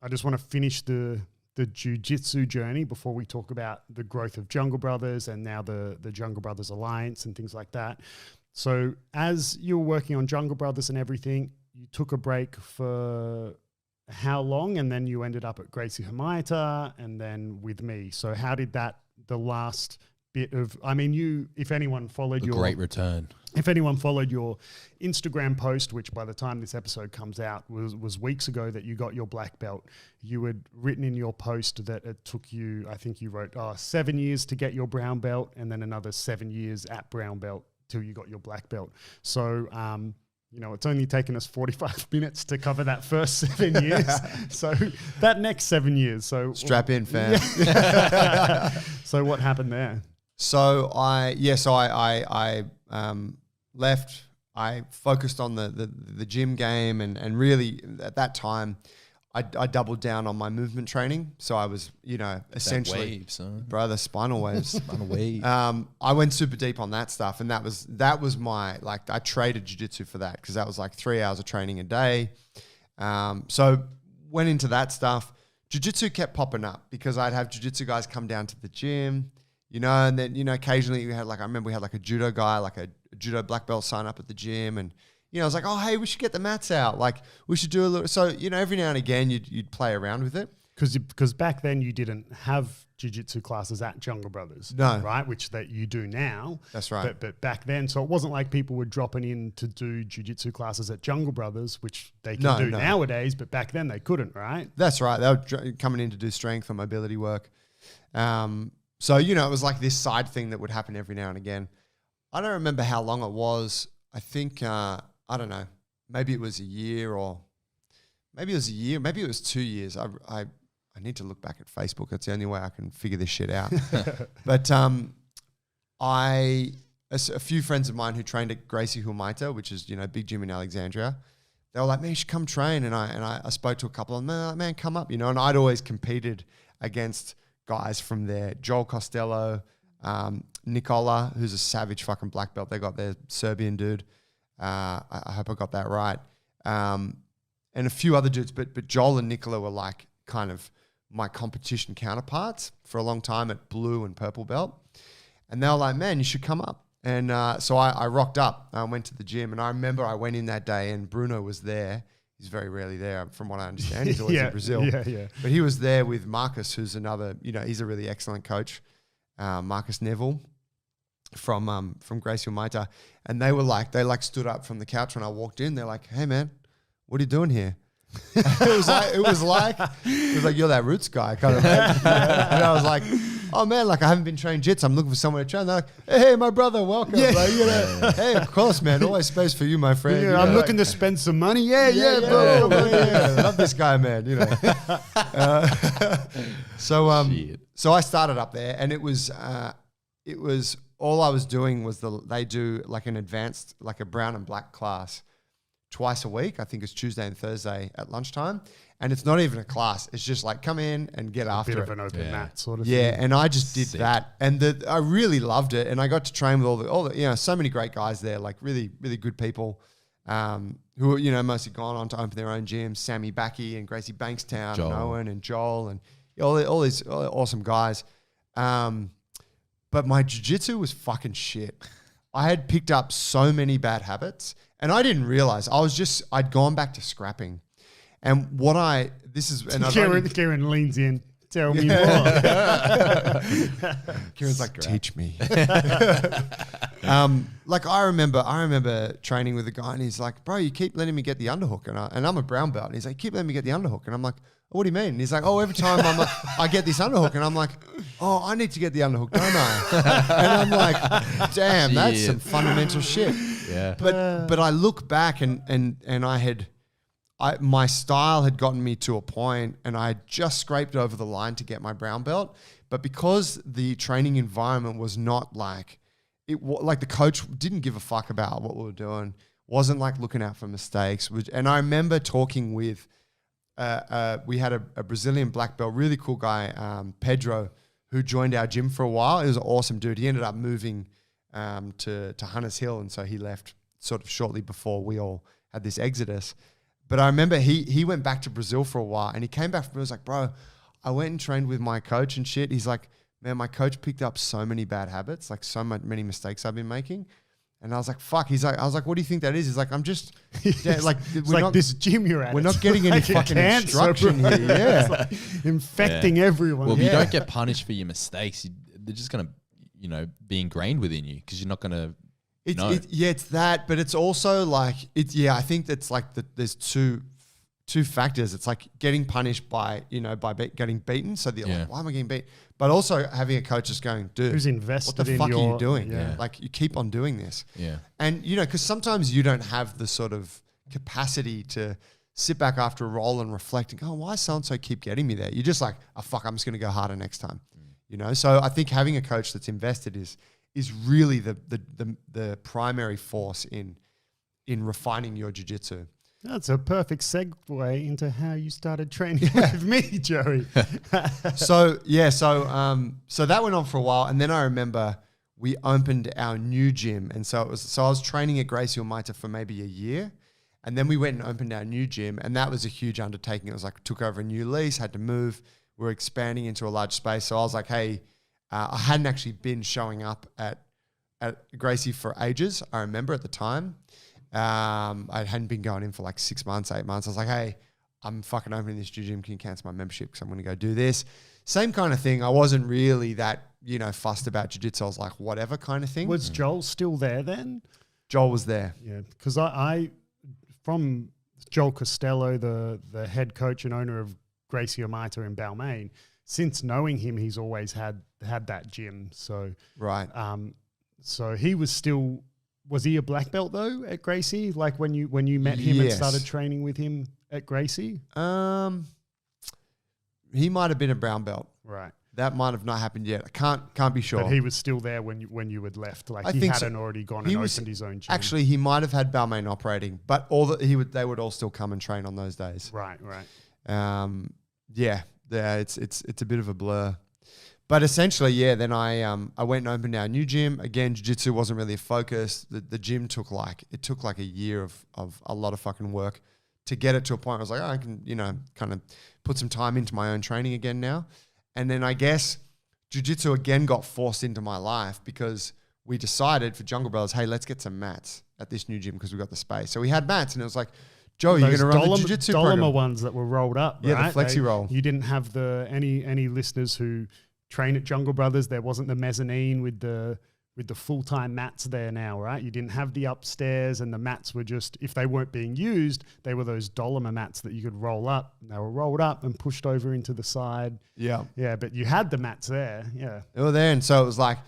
Speaker 2: I just want to finish the the Jiu-Jitsu journey before we talk about the growth of Jungle Brothers and now the Jungle Brothers Alliance and things like that. So as you were working on Jungle Brothers and everything, you took a break for how long? And then you ended up at Gracie Humaita and then with me. So how did that, the last bit of, I mean, you, if anyone followed your
Speaker 1: great return,
Speaker 2: if anyone followed your Instagram post, which by the time this episode comes out was weeks ago that you got your black belt, you had written in your post that it took you, I think you wrote 7 years to get your brown belt and then another 7 years at brown belt till you got your black belt. So, you know, it's only taken us 45 minutes to cover that first 7 years. So that next 7 years. So
Speaker 3: strap in, fam.
Speaker 2: Yeah. So what happened there?
Speaker 3: So I left. I focused on the gym game and really at that time I doubled down on my movement training. So I was, you know, essentially,
Speaker 1: wave, son.
Speaker 3: brother, spinal waves.
Speaker 1: Spinal wave.
Speaker 3: I went super deep on that stuff, and that was my, like, I traded jiu-jitsu for that because that was like 3 hours of training a day. So went into that stuff. Jiu-jitsu kept popping up because I'd have jiu-jitsu guys come down to the gym, you know, and then, you know, occasionally we had like, I remember we had like a judo guy, like a judo black belt sign up at the gym, and you know, I was like, oh, hey, we should get the mats out. Like, we should do a little. So, you know, every now and again, you'd play around with it.
Speaker 2: Because back then you didn't have jiu-jitsu classes at Jungle Brothers,
Speaker 3: no,
Speaker 2: right? Which that you do now.
Speaker 3: That's right.
Speaker 2: But back then, so it wasn't like people were dropping in to do jiu-jitsu classes at Jungle Brothers, which they can do nowadays. But back then they couldn't, right?
Speaker 3: That's right. They were coming in to do strength or mobility work. So, you know, it was like this side thing that would happen every now and again. I don't remember how long it was. I think, I don't know, maybe it was a year or maybe it was 2 years. I need to look back at Facebook. That's the only way I can figure this shit out. But a few friends of mine who trained at Gracie Humaita, which is, you know, big gym in Alexandria, they were like, man, you should come train. And I spoke to a couple of them, like, man, come up, you know, and I'd always competed against guys from there. Joel Costello, Nicola, who's a savage fucking black belt. They got their Serbian dude. I hope I got that right. And a few other dudes, but Joel and Nicola were like kind of my competition counterparts for a long time at blue and purple belt. And they were like, man, you should come up. And so I rocked up. I went to the gym, and I remember I went in that day and Bruno was there. He's very rarely there from what I understand. He's always in Brazil.
Speaker 2: Yeah.
Speaker 3: But he was there with Marcus, who's another, you know, he's a really excellent coach. Marcus Neville from Gracie Humaita. And they stood up from the couch when I walked in. They're like, hey man, what are you doing here? it was like you're that roots guy kind of. And I was like, oh man, like I haven't been trained jits. I'm looking for someone to train. They're like, hey, my brother, welcome. Yeah. Like, you know, hey, of course, man, always space for you, my friend.
Speaker 2: Yeah,
Speaker 3: you
Speaker 2: I'm
Speaker 3: know,
Speaker 2: looking to spend some money. Yeah, bro.
Speaker 3: Love this guy, man. You know. So I started up there, and it was all I was doing was they do like an advanced, like a brown and black class twice a week. I think it's Tuesday and Thursday at lunchtime. And it's not even a class. It's just like come in and get after it.
Speaker 2: A bit of an open mat sort of thing.
Speaker 3: Yeah, and I just did that. And I really loved it. And I got to train with all the you know, so many great guys there, like really, really good people who, you know, mostly gone on to open their own gyms. Sammy Backey and Gracie Bankstown and Owen and Joel and all these awesome guys. But my jiu-jitsu was fucking shit. I had picked up so many bad habits, and I didn't realize. I'd gone back to scrapping. And
Speaker 2: Kieren leans in. Tell me more.
Speaker 3: Kieran's like, teach me. Like I remember training with a guy, and he's like, bro, you keep letting me get the underhook. And I'm a brown belt. And he's like, keep letting me get the underhook. And I'm like, what do you mean? And he's like, oh, every time I get this underhook. And I'm like, oh, I need to get the underhook, don't I? And I'm like, damn, that's some fundamental shit.
Speaker 1: Yeah.
Speaker 3: But I look back and my style had gotten me to a point, and I had just scraped over the line to get my brown belt. But because the training environment was not like like the coach didn't give a fuck about what we were doing, wasn't like looking out for mistakes. And I remember talking with, we had a Brazilian black belt, really cool guy, Pedro, who joined our gym for a while. He was an awesome dude. He ended up moving to Hunters Hill, and so he left sort of shortly before we all had this exodus. But I remember he went back to Brazil for a while, and he came back from, he was like, bro, I went and trained with my coach and shit. He's like, man, my coach picked up so many bad habits, like many mistakes I've been making. And I was like, fuck. I was like, what do you think that is? He's like, I'm just like,
Speaker 2: it's like this gym you're at.
Speaker 3: We're not getting any fucking instruction here. Yeah.
Speaker 2: Like infecting everyone.
Speaker 1: Well, if you don't get punished for your mistakes, they're just going to, be ingrained within you because you're not going to
Speaker 3: it's that, but it's also like, I think that's like there's two factors. It's like getting punished by getting beaten. So they're like, why am I getting beat? But also having a coach just going, dude,
Speaker 2: who's invested
Speaker 3: what the fuck are you doing?
Speaker 2: Yeah.
Speaker 3: Like you keep on doing this.
Speaker 1: Yeah.
Speaker 3: And, because sometimes you don't have the sort of capacity to sit back after a roll and reflect and go, why so-and-so keep getting me there? You're just like, oh, fuck, I'm just going to go harder next time. So I think having a coach that's invested is really the primary force in refining your jiu-jitsu.
Speaker 2: That's a perfect segue into how you started training with me, Joey.
Speaker 3: So that went on for a while, and then I remember we opened our new gym, and so I was training at Gracie Almeida for maybe a year, and then we went and opened our new gym, and that was a huge undertaking. It was like took over a new lease, had to move. We were expanding into a large space, so I was like, hey, I hadn't actually been showing up at Gracie for ages. I remember at the time. I hadn't been going in for like 6 months, 8 months. I was like, hey, I'm fucking opening this gym. Can you cancel my membership because I'm going to go do this? Same kind of thing. I wasn't really that, fussed about jiu-jitsu. I was like, whatever kind of thing.
Speaker 2: Was Joel still there then?
Speaker 3: Joel was there.
Speaker 2: Yeah, because I from Joel Costello, the head coach and owner of Gracie Almeida in Balmain, since knowing him, he's always had that gym. So
Speaker 3: right.
Speaker 2: So he was still... Was he a black belt though at Gracie? Like when you met him and started training with him at Gracie?
Speaker 3: He might have been a brown belt.
Speaker 2: Right.
Speaker 3: That might have not happened yet. I can't be sure.
Speaker 2: But he was still there when you had left. Like he hadn't already gone and opened his own gym.
Speaker 3: Actually, he might have had Balmain operating, but they would all still come and train on those days.
Speaker 2: Right.
Speaker 3: Yeah. It's a bit of a blur. But essentially, then I went and opened our new gym. Again, jiu-jitsu wasn't really a focus. The gym took like a year of a lot of fucking work to get it to a point where I was like, I can, kind of put some time into my own training again now. And then I guess jiu-jitsu again got forced into my life because we decided for Jungle Brothers, hey, let's get some mats at this new gym because we got the space. So we had mats and it was like, Joe, you're going to run the jiu-jitsu program.
Speaker 2: Dolomar ones that were rolled up, right?
Speaker 3: Yeah, the flexi roll.
Speaker 2: You didn't have any listeners who train at Jungle Brothers. There wasn't the mezzanine with the full-time mats there now, right? You didn't have the upstairs, and the mats were just, if they weren't being used, they were those Dolomar mats that you could roll up. They were rolled up and pushed over into the side.
Speaker 3: Yeah.
Speaker 2: Yeah, but you had the mats there. Yeah.
Speaker 3: They were there, and so it was like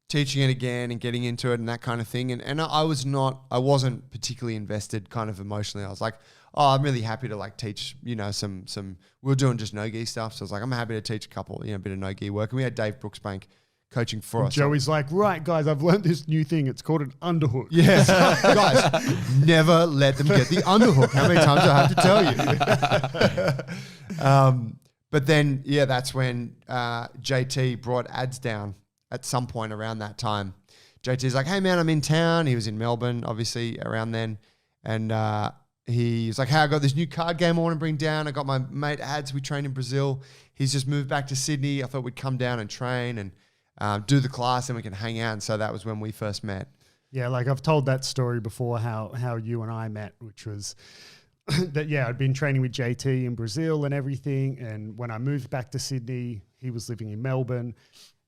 Speaker 3: teaching it again and getting into it and that kind of thing. And I wasn't particularly invested kind of emotionally. I was like, oh, I'm really happy to like teach, some, we were doing just no-gi stuff. So I was like, I'm happy to teach a couple, a bit of no-gi work. And we had Dave Brooksbank coaching for us.
Speaker 2: Joey's like, right, guys, I've learned this new thing. It's called an underhook.
Speaker 3: Yeah. Guys, never let them get the underhook. How many times do I have to tell you? But then, that's when JT brought ads down at some point around that time. JT's like, hey, man, I'm in town. He was in Melbourne, obviously, around then. And he's like, hey, I got this new card game I want to bring down. I got my mate Ads. We train in Brazil. He's just moved back to Sydney. I thought we'd come down and train and do the class and we can hang out. And so that was when we first met.
Speaker 2: Yeah, like I've told that story before, how you and I met, which was that, I'd been training with JT in Brazil and everything. And when I moved back to Sydney, he was living in Melbourne.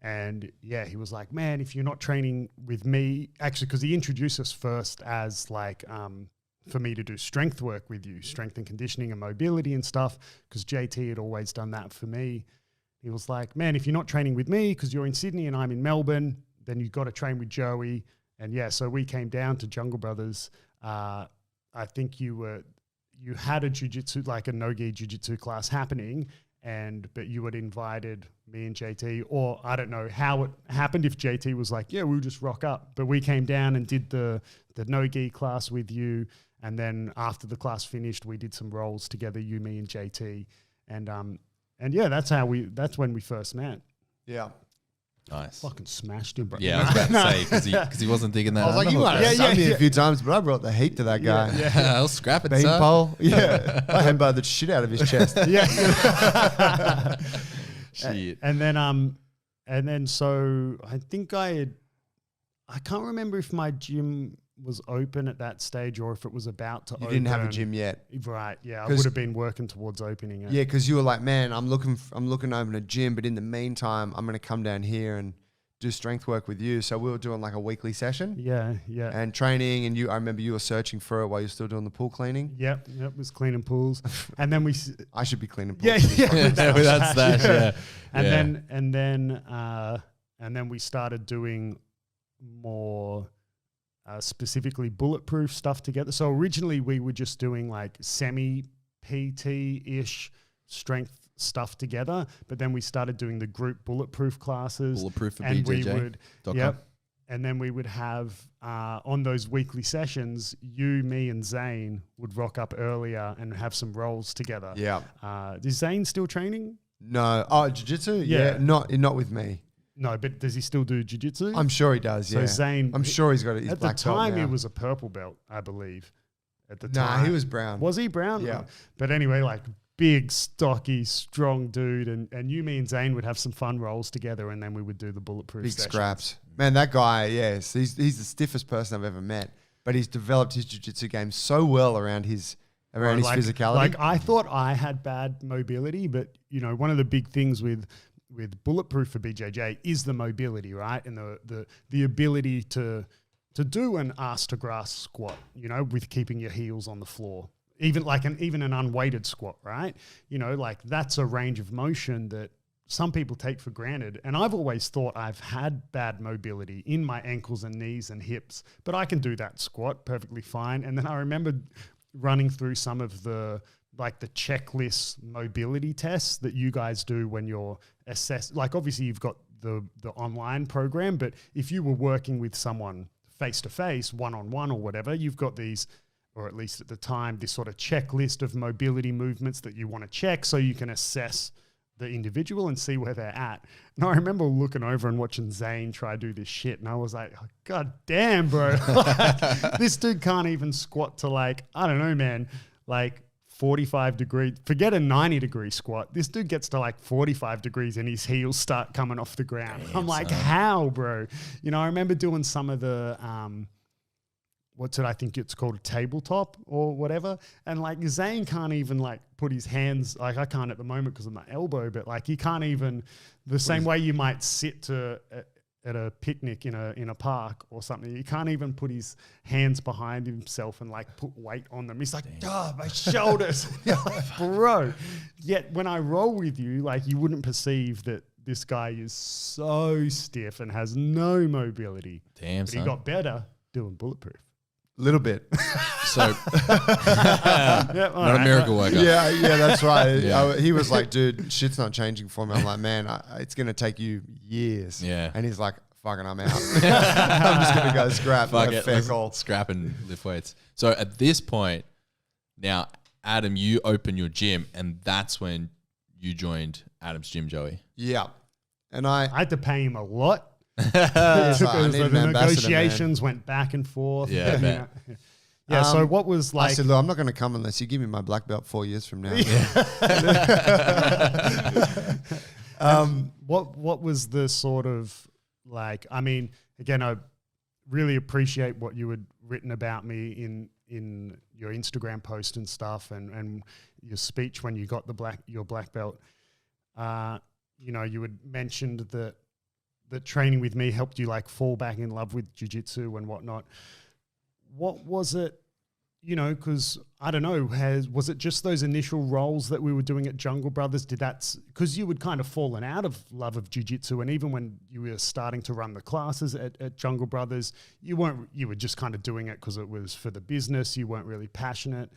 Speaker 2: And he was like, man, if you're not training with me, actually, because he introduced us first as like, for me to do strength work with you, strength and conditioning and mobility and stuff, because JT had always done that for me. He was like, man, if you're not training with me because you're in Sydney and I'm in Melbourne, then you've got to train with Joey. And so we came down to Jungle Brothers. I think you had a jiu-jitsu, like a no-gi jiu-jitsu class happening, but you had invited me and JT, or I don't know how it happened, if JT was like, we'll just rock up. But we came down and did the no-gi class with you. And then after the class finished, we did some rolls together, you, me, and JT. And that's when we first met.
Speaker 3: Yeah.
Speaker 1: Nice.
Speaker 2: Fucking smashed him, bro.
Speaker 1: Yeah, I was about to say, because he wasn't digging that.
Speaker 3: I was like, you might have done me a few times, but I brought the heat to that guy.
Speaker 1: Yeah, I'll scrap it,
Speaker 3: Bean
Speaker 1: sir.
Speaker 3: pole. Yeah. I headbutted the shit out of his chest.
Speaker 1: Shit.
Speaker 2: And then so I think I can't remember if my gym was open at that stage or if it was about to open.
Speaker 3: You didn't have a gym yet.
Speaker 2: Right, yeah. I would have been working towards opening it.
Speaker 3: Yeah, because you were like, man, I'm looking to open a gym, but in the meantime, I'm going to come down here and do strength work with you. So we were doing like a weekly session.
Speaker 2: Yeah.
Speaker 3: And training, and I remember you were searching for it while you're still doing the pool cleaning.
Speaker 2: Yep, was cleaning pools. And then
Speaker 3: I should be cleaning pools.
Speaker 1: Without stash, yeah.
Speaker 2: And then we started doing more specifically bulletproof stuff together. So originally we were just doing like semi-PT-ish strength stuff together, but then we started doing the group bulletproof classes.
Speaker 1: Bulletproof for
Speaker 2: and
Speaker 1: BJJ.
Speaker 2: And then we would have on those weekly sessions, you, me, and Zane would rock up earlier and have some rolls together.
Speaker 3: Yeah.
Speaker 2: Is Zane still training?
Speaker 3: No. Oh, jiu-jitsu? Yeah. Not with me.
Speaker 2: No, but does he still do jiu-jitsu?
Speaker 3: I'm sure he does, yeah.
Speaker 2: So Zane...
Speaker 3: I'm sure he's got it.
Speaker 2: At the time, he was a purple belt, I believe. At the time.
Speaker 3: Nah, he was brown.
Speaker 2: Was he brown?
Speaker 3: Yeah.
Speaker 2: But anyway, like big, stocky, strong dude. And you, me, and Zane would have some fun rolls together, and then we would do the bulletproof
Speaker 3: big
Speaker 2: sessions.
Speaker 3: scraps. Man, that guy, yes, he's the stiffest person I've ever met. But he's developed his jiu-jitsu game so well around his physicality.
Speaker 2: Like I thought I had bad mobility, but you know, one of the big things with bulletproof for BJJ is the mobility, right? And the ability to do an ass to grass squat, you know, with keeping your heels on the floor. Even an unweighted squat, right? You know, like that's a range of motion that some people take for granted. And I've always thought I've had bad mobility in my ankles and knees and hips, but I can do that squat perfectly fine. And then I remember running through some of the checklist mobility tests that you guys do when you're assessed. Like obviously you've got the online program, but if you were working with someone face to face, one-on-one or whatever, you've got these, or at least at the time, this sort of checklist of mobility movements that you want to check so you can assess the individual and see where they're at. And I remember looking over and watching Zane try to do this shit. And I was like, oh, God damn, bro. Like, this dude can't even squat to like, I don't know, man, like 45 degrees. Forget a 90-degree squat. This dude gets to like 45 degrees and his heels start coming off the ground. Damn, I'm like, how, bro? You know, I remember doing some of the, what's it? I think it's called a tabletop or whatever. And like Zane can't even like put his hands, like I can't at the moment because of my elbow, but like he can't even, the same way you might sit at a picnic in a park or something, he can't even put his hands behind himself and like put weight on them. He's like, my shoulders. Like, bro. Yet when I roll with you, like you wouldn't perceive that this guy is so stiff and has no mobility.
Speaker 1: Damn,
Speaker 2: but he got better doing bulletproof.
Speaker 3: Little bit.
Speaker 1: So, not a miracle worker.
Speaker 3: Yeah, that's right. Yeah. He was like, dude, shit's not changing for me. I'm like, man, it's going to take you years.
Speaker 1: Yeah.
Speaker 3: And he's like, fucking, I'm out. I'm just going to go scrap.
Speaker 1: Fuck
Speaker 3: like
Speaker 1: it.
Speaker 3: Fair call.
Speaker 1: Scrap and lift weights. So at this point, now, Adam, you open your gym, and that's when you joined Adam's gym, Joey.
Speaker 3: Yeah. And I
Speaker 2: had to pay him a lot.
Speaker 3: The
Speaker 2: negotiations went back and forth.
Speaker 1: Yeah,
Speaker 2: so what was like?
Speaker 3: I said, look, I'm not going to come unless you give me my black belt 4 years from now.
Speaker 2: What was the sort of like? I mean, again, I really appreciate what you had written about me in your Instagram post and stuff, and your speech when you got your black belt. You know, you had mentioned that training with me helped you like fall back in love with jiu-jitsu and whatnot. What was it, you know, because I don't know, was it just those initial rolls that we were doing at Jungle Brothers? Because you had kind of fallen out of love of jiu-jitsu, and even when you were starting to run the classes at Jungle Brothers, you were just kind of doing it because it was for the business. You weren't really passionate.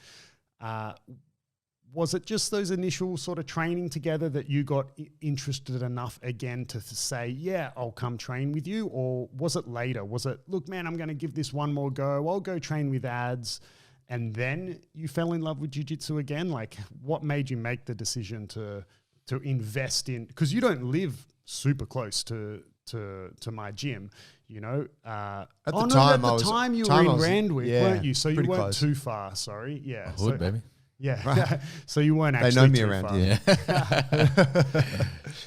Speaker 2: Was it just those initial sort of training together that you got interested enough again to say, yeah, I'll come train with you? Or was it later? Was it, look, man, I'm going to give this one more go. I'll go train with ads. And then you fell in love with jiu-jitsu again? Like, what made you make the decision to invest in, because you don't live super close to my gym, you know? At the time you were in Randwick, weren't you? So you weren't too far, sorry. Yeah.
Speaker 1: Hood, baby.
Speaker 2: Yeah.
Speaker 3: Right.
Speaker 2: So you weren't
Speaker 3: They
Speaker 2: actually
Speaker 3: know me
Speaker 2: too
Speaker 3: around
Speaker 2: far.
Speaker 3: here.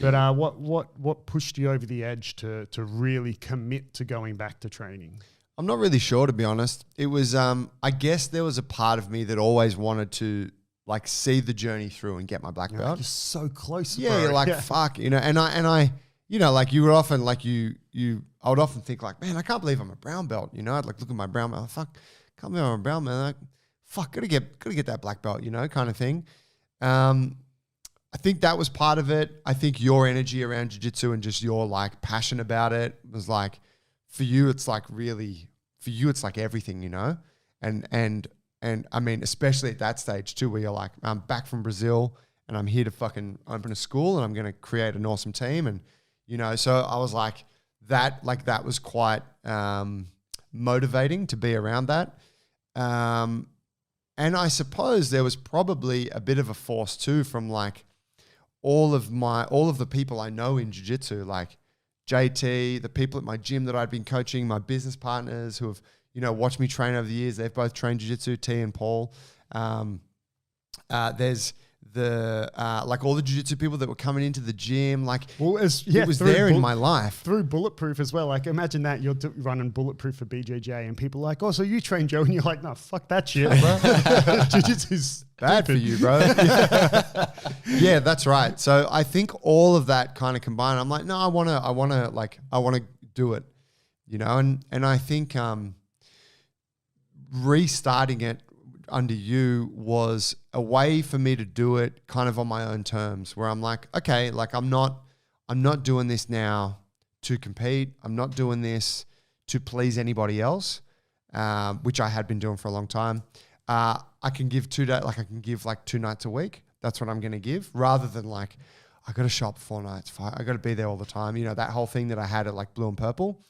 Speaker 2: But what pushed you over the edge to really commit to going back to training?
Speaker 3: I'm not really sure, to be honest. It was, I guess there was a part of me that always wanted to like see the journey through and get my black belt.
Speaker 2: You're so close.
Speaker 3: Yeah,
Speaker 2: bro.
Speaker 3: you're like, fuck, you know, and I, you know, like you would often like I would often think like, man, I can't believe I'm a brown belt. You know, I'd like look at my brown belt, fuck, can't believe I'm a brown belt. Like, fuck, gotta get that black belt, you know, kind of thing. I think that was part of it. I think your energy around jiu-jitsu and just your like passion about it was like, for you, it's like really, for you, it's like everything, you know? And I mean, especially at that stage too, where you're like, I'm back from Brazil and I'm here to fucking open a school and I'm going to create an awesome team. And, you know, so I was like that was quite motivating to be around that. And I suppose there was probably a bit of a force too from like all of the people I know in jiu-jitsu, like JT, the people at my gym that I'd been coaching, my business partners who have, you know, watched me train over the years. They've both trained jiu-jitsu, T and Paul. There's the like all the jiu-jitsu people that were coming into the gym. Like,
Speaker 2: well,
Speaker 3: it was there in my life.
Speaker 2: Through Bulletproof as well. Like, imagine that you're running Bulletproof for BJJ and people are like, oh, so you train Joe? And you're like, no, fuck that shit, bro. Jiu-jitsu's
Speaker 3: bad for you, bro. Yeah, that's right. So I think all of that kind of combined, I'm like, no, I want to do it, you know? And I think restarting it under you was a way for me to do it kind of on my own terms, where I'm like, okay, like I'm not doing this now to compete. I'm not doing this to please anybody else, which I had been doing for a long time. I can give 2 days, like I can give like 2 nights a week. That's what I'm going to give, rather than like, I got to show up 4 nights. I got to be there all the time. You know, that whole thing that I had at like Blue and Purple.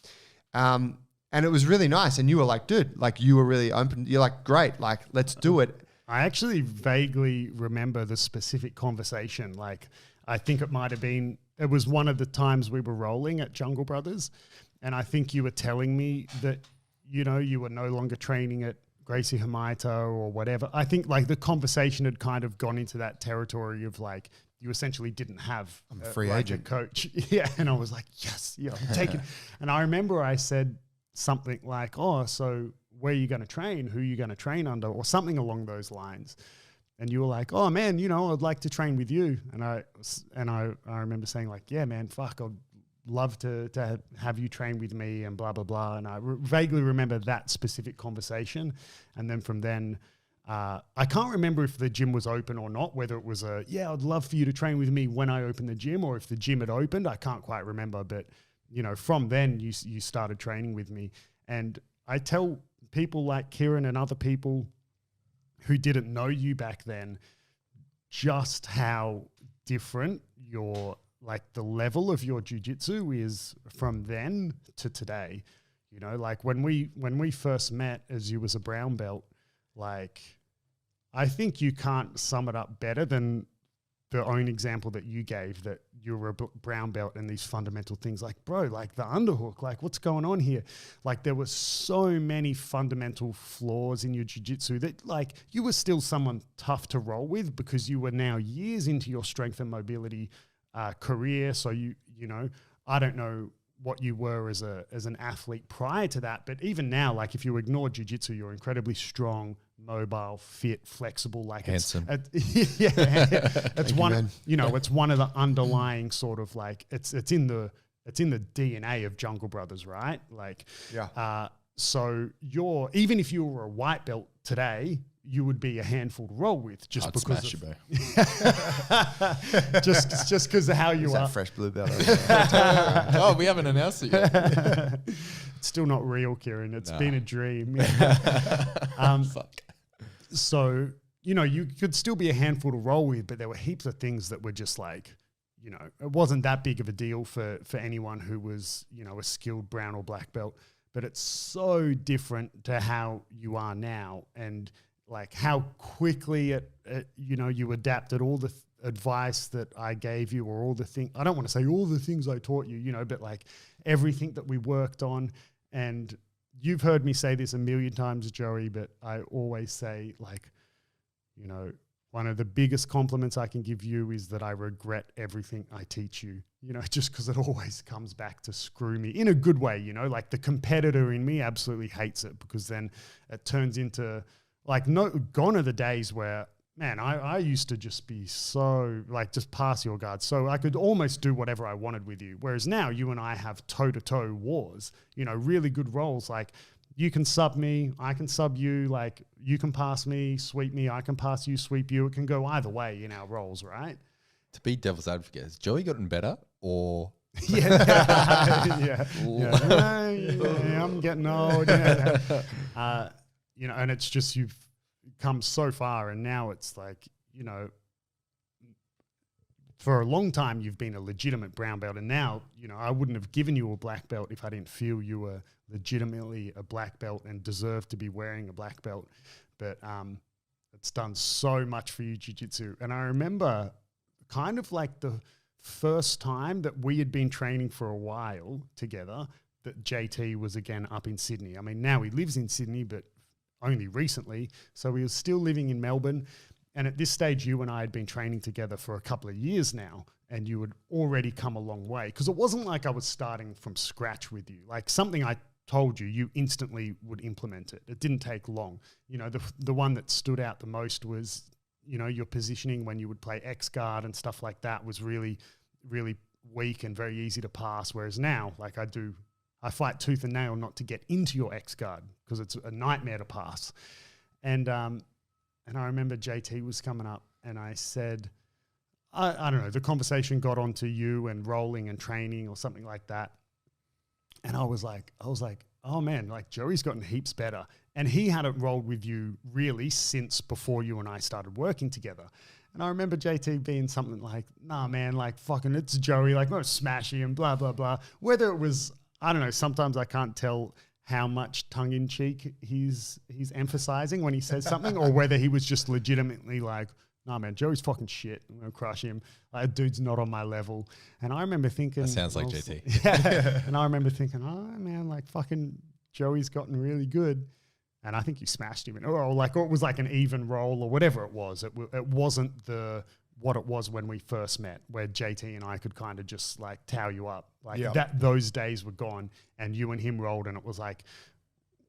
Speaker 3: And it was really nice. And you were like, dude, like you were really open. You're like, great, like let's do it.
Speaker 2: I actually vaguely remember the specific conversation. Like, I think it might have been, it was one of the times we were rolling at Jungle Brothers. And I think you were telling me that, you know, you were no longer training at Gracie Hamaito or whatever. I think like the conversation had kind of gone into that territory of like, you essentially didn't have
Speaker 3: a free
Speaker 2: like
Speaker 3: agent
Speaker 2: coach. Yeah. And I was like, yes, yeah, I'm taking. And I remember I said something like, oh, so where are you going to train? Who are you going to train under? Or something along those lines. And you were like, oh man, you know, I'd like to train with you. And I remember saying like, yeah, man, fuck, I'd love to have you train with me and blah, blah, blah. And I vaguely remember that specific conversation. And then from then, I can't remember if the gym was open or not, whether it was yeah, I'd love for you to train with me when I opened the gym, or if the gym had opened. I can't quite remember, but you know, from then you started training with me. And I tell people like Kieren and other people who didn't know you back then, just how different your, like the level of your jiu-jitsu is from then to today. You know, like when we first met as you was a brown belt, like I think you can't sum it up better than the own example that you gave, that you were a brown belt and these fundamental things, like, bro, like the underhook, like what's going on here? Like there were so many fundamental flaws in your jiu-jitsu that like you were still someone tough to roll with, because you were now years into your strength and mobility career. So you know, I don't know what you were as an athlete prior to that, but even now, like if you ignore jiu-jitsu, you're incredibly strong, mobile, fit, flexible, like
Speaker 1: handsome.
Speaker 2: It's one, you know, it's one of the underlying sort of like it's in the DNA of Jungle Brothers, right? Like,
Speaker 3: yeah.
Speaker 2: So even if you were a white belt today, you would be a handful to roll with, just
Speaker 1: I'd
Speaker 2: because
Speaker 1: smash you, bro.
Speaker 2: just because of how you
Speaker 3: Is
Speaker 2: are.
Speaker 3: that fresh blue belt?
Speaker 1: Oh, we haven't announced it yet.
Speaker 2: It's still not real, Kieren. It's been a dream.
Speaker 1: Fuck.
Speaker 2: So, you know, you could still be a handful to roll with, but there were heaps of things that were just like, you know, it wasn't that big of a deal for anyone who was, you know, a skilled brown or black belt. But it's so different to how you are now, and like how quickly you know, you adapted all the advice that I gave you, or all the things, I don't want to say all the things I taught you, you know, but like everything that we worked on. And you've heard me say this a million times, Joey, but I always say, like, you know, one of the biggest compliments I can give you is that I regret everything I teach you, you know, just because it always comes back to screw me in a good way, you know, like the competitor in me absolutely hates it because then it turns into like, gone are the days where, man, I used to just be so like, just pass your guard. So I could almost do whatever I wanted with you. Whereas now you and I have toe-to-toe wars, you know, really good roles. Like you can sub me, I can sub you, like you can pass me, sweep me, I can pass you, sweep you. It can go either way in our roles, right?
Speaker 1: To be devil's advocate, has Joey gotten better or?
Speaker 2: Yeah, I'm getting old. You know, and it's just you've come so far, and now it's like, you know, for a long time you've been a legitimate brown belt, and now, you know, I wouldn't have given you a black belt if I didn't feel you were legitimately a black belt and deserved to be wearing a black belt. But it's done so much for you, jiu-jitsu. And I remember kind of like the first time that we had been training for a while together, that JT was again up in Sydney. I mean, now he lives in Sydney, but only recently. So he was still living in Melbourne. And at this stage, you and I had been training together for a couple of years now, and you had already come a long way. Because it wasn't like I was starting from scratch with you. Like something I told you, you instantly would implement it. It didn't take long. You know, the one that stood out the most was, you know, your positioning when you would play X guard and stuff like that was really, really weak and very easy to pass. Whereas now, like I fight tooth and nail not to get into your X guard because it's a nightmare to pass. And I remember JT was coming up and I said, I don't know, the conversation got onto you and rolling and training or something like that. And I was like, oh man, like Joey's gotten heaps better. And he hadn't rolled with you really since before you and I started working together. And I remember JT being something like, nah, man, like fucking it's Joey, like we're smashy and blah, blah, blah. Whether it was, I don't know, sometimes I can't tell how much tongue-in-cheek he's emphasizing when he says something or whether he was just legitimately like, nah, man, Joey's fucking shit. I'm going to crush him. Like, dude's not on my level. And I remember thinking...
Speaker 1: That sounds like JT.
Speaker 2: Yeah. And I remember thinking, oh, man, like fucking Joey's gotten really good. And I think you smashed him. Or it was like an even roll or whatever it was. It wasn't what it was when we first met, where JT and I could kind of just like towel you up. Like those days were gone and you and him rolled and it was like,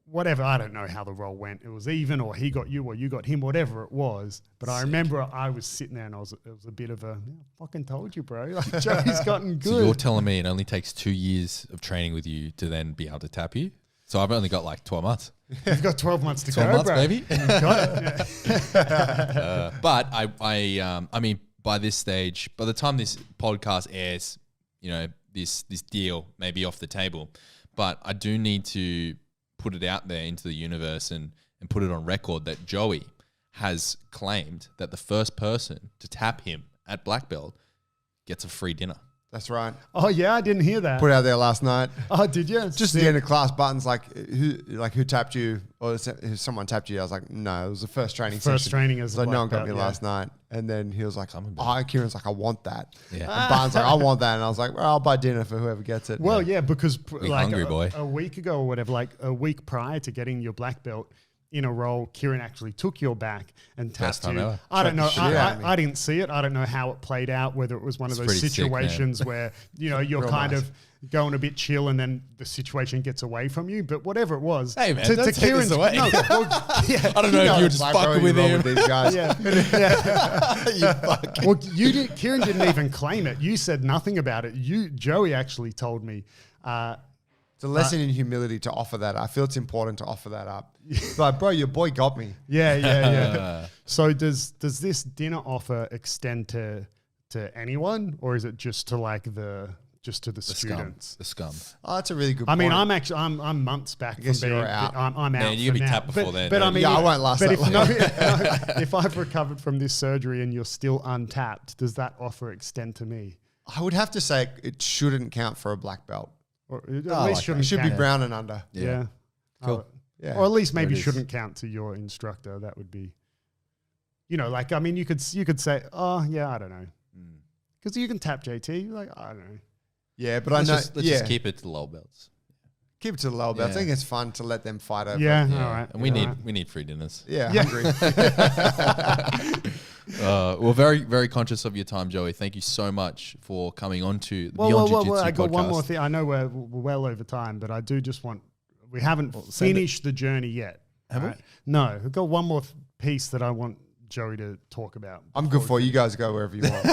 Speaker 2: whatever, I don't know how the roll went. It was even or he got you or you got him, whatever it was. But I remember I was sitting there and it was a bit of a, I fucking told you, bro. Like Joey's gotten good.
Speaker 1: So you're telling me it only takes 2 years of training with you to then be able to tap you? So I've only got like 12 months.
Speaker 2: You've got 12 months to
Speaker 1: 12
Speaker 2: go,
Speaker 1: months,
Speaker 2: bro.
Speaker 1: baby.
Speaker 2: You got it.
Speaker 1: But I mean, by this stage, by the time this podcast airs, you know, this deal may be off the table. But I do need to put it out there into the universe and put it on record that Joey has claimed that the first person to tap him at black belt gets a free dinner.
Speaker 3: That's right.
Speaker 2: Oh yeah, I didn't hear that.
Speaker 3: Put it out there last night.
Speaker 2: Oh, did you?
Speaker 3: Just the end of class buttons, who tapped you, or if someone tapped you. I was like, no, it was the first training session.
Speaker 2: First training as
Speaker 3: so
Speaker 2: a
Speaker 3: no one got me
Speaker 2: yeah.
Speaker 3: last night, and then he was like, Kieran's like, I want that.
Speaker 1: Yeah.
Speaker 3: And Barnes like, I want that, and I was like, well, I'll buy dinner for whoever gets it.
Speaker 2: Well, yeah, because like
Speaker 1: hungry boy.
Speaker 2: A week ago or whatever, like a week prior to getting your black belt in a roll, Kieren actually took your back and tapped you.
Speaker 1: Ever.
Speaker 2: I don't know.
Speaker 3: I
Speaker 2: I didn't see it. I don't know how it played out, whether it was one of those situations
Speaker 1: sick,
Speaker 2: where, you know, you're kind of going a bit chill and then the situation gets away from you. But whatever it was.
Speaker 1: Hey, man, don't take this away.
Speaker 2: No, yeah,
Speaker 1: I don't know if you were just fucking with him.
Speaker 3: These guys.
Speaker 2: yeah.
Speaker 1: You fucking.
Speaker 2: Well, Kieren didn't even claim it. You said nothing about it. Joey actually told me.
Speaker 3: It's a lesson in humility to offer that. I feel it's important to offer that up. But bro, your boy got me.
Speaker 2: Yeah. So does this dinner offer extend to anyone, or is it just to like the students?
Speaker 1: The scum.
Speaker 3: Oh, that's a really good
Speaker 2: I
Speaker 3: point.
Speaker 2: mean, I'm months back from being
Speaker 3: you're out.
Speaker 2: I'm out.
Speaker 1: Man, you're gonna be
Speaker 2: for now.
Speaker 1: tapped before then.
Speaker 2: But I mean,
Speaker 3: I won't last
Speaker 2: but
Speaker 3: that long.
Speaker 2: if I've recovered from this surgery and you're still untapped, does that offer extend to me?
Speaker 3: I would have to say it shouldn't count for a black belt.
Speaker 2: Or at least
Speaker 3: It should be
Speaker 2: count.
Speaker 3: brown and under.
Speaker 2: Yeah.
Speaker 1: Cool.
Speaker 3: Yeah.
Speaker 2: Or at least
Speaker 3: There
Speaker 2: maybe
Speaker 3: it is.
Speaker 2: shouldn't count to your instructor. That would be, you know, like, I mean, you could say, oh yeah, I don't know. Because you can tap JT. Like, I don't know.
Speaker 3: Yeah, but
Speaker 1: Let's
Speaker 3: I know.
Speaker 1: just keep it to the low belts.
Speaker 3: Keep it to the lower belts.
Speaker 1: Yeah.
Speaker 3: I think it's fun to let them fight over.
Speaker 2: Yeah,
Speaker 3: it.
Speaker 2: all right.
Speaker 1: And we
Speaker 2: Yeah.
Speaker 1: need free dinners.
Speaker 3: Yeah,
Speaker 2: Yeah.
Speaker 3: hungry.
Speaker 1: We're very, very conscious of your time, Joey. Thank you so much for coming on to the Beyond Jiu-Jitsu
Speaker 2: I got one
Speaker 1: podcast.
Speaker 2: more thing. I know we're well over time, but I do just want, we haven't finished the journey yet.
Speaker 1: Have we?
Speaker 2: Right? No, we've got one more piece that I want Joey to talk about.
Speaker 3: I'm good for it. You guys go wherever you want.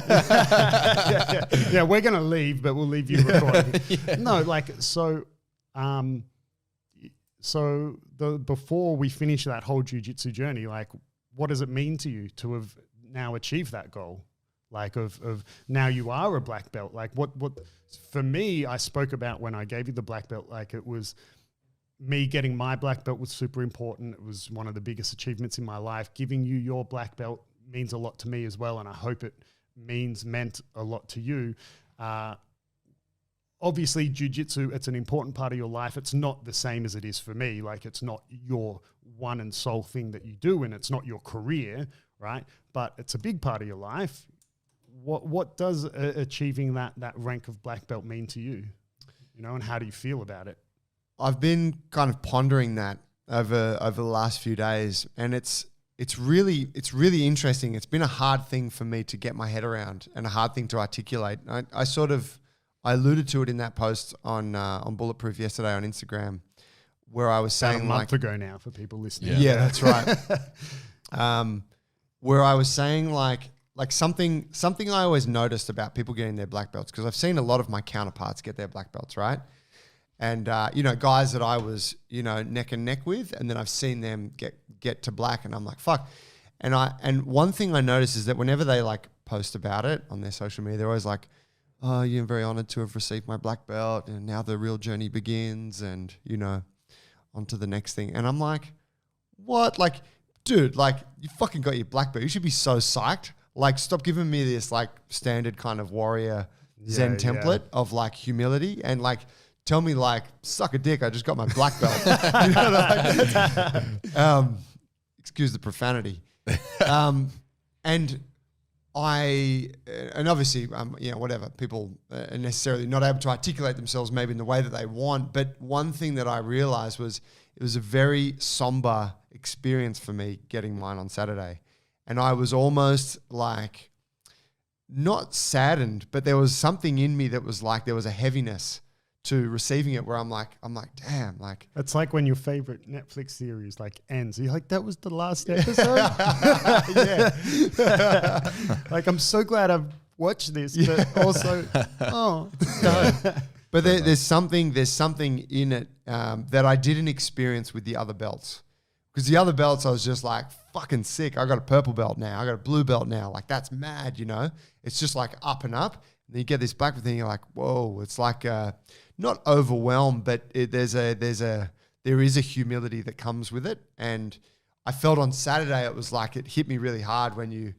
Speaker 2: Yeah, we're going to leave, but we'll leave you recording. No, like, so before we finish that whole jiu-jitsu journey, like, what does it mean to you to have now achieved that goal? Like of now you are a black belt. Like what for me, I spoke about when I gave you the black belt, like it was me getting my black belt was super important. It was one of the biggest achievements in my life. Giving you your black belt means a lot to me as well. And I hope it meant a lot to you. Obviously, jiu-jitsu, it's an important part of your life. It's not the same as it is for me. Like, it's not your one and sole thing that you do, and it's not your career, right? But it's a big part of your life. What does achieving that rank of black belt mean to you? You know, and how do you feel about it?
Speaker 3: I've been kind of pondering that over the last few days, and it's really interesting. It's been a hard thing for me to get my head around and a hard thing to articulate. I alluded to it in that post on Bulletproof yesterday on Instagram, where I was saying
Speaker 2: a month ago now for people listening.
Speaker 3: Yeah, that's right. Where I was saying like something I always noticed about people getting their black belts, because I've seen a lot of my counterparts get their black belts, right? And guys that I was neck and neck with, and then I've seen them get to black, and I'm like, fuck. And one thing I noticed is that whenever they like post about it on their social media, they're always like, oh, I'm very honored to have received my black belt, and now the real journey begins, and on to the next thing. And I'm like, what? Like, dude, like, you fucking got your black belt. You should be so psyched. Like, stop giving me this like standard kind of warrior Zen template of like humility, and like tell me like, suck a dick, I just got my black belt. Excuse the profanity. And obviously, whatever, people are necessarily not able to articulate themselves maybe in the way that they want. But one thing that I realized was it was a very somber experience for me getting mine on Saturday. And I was almost like, not saddened, but there was something in me that was like, there was a heaviness to receiving it, where I'm like, damn, like.
Speaker 2: It's like when your favorite Netflix series like ends. You're like, that was the last episode? Yeah. Like, I'm so glad I've watched this, but also, it's done.
Speaker 3: But there's something in it that I didn't experience with the other belts. Because the other belts, I was just like, fucking sick. I got a purple belt now. I got a blue belt now. Like, that's mad, It's just like up and up. And then you get this black belt thing, you're like, whoa. It's like not overwhelmed, but there is a humility that comes with it. And I felt on Saturday, it was like, it hit me really hard when you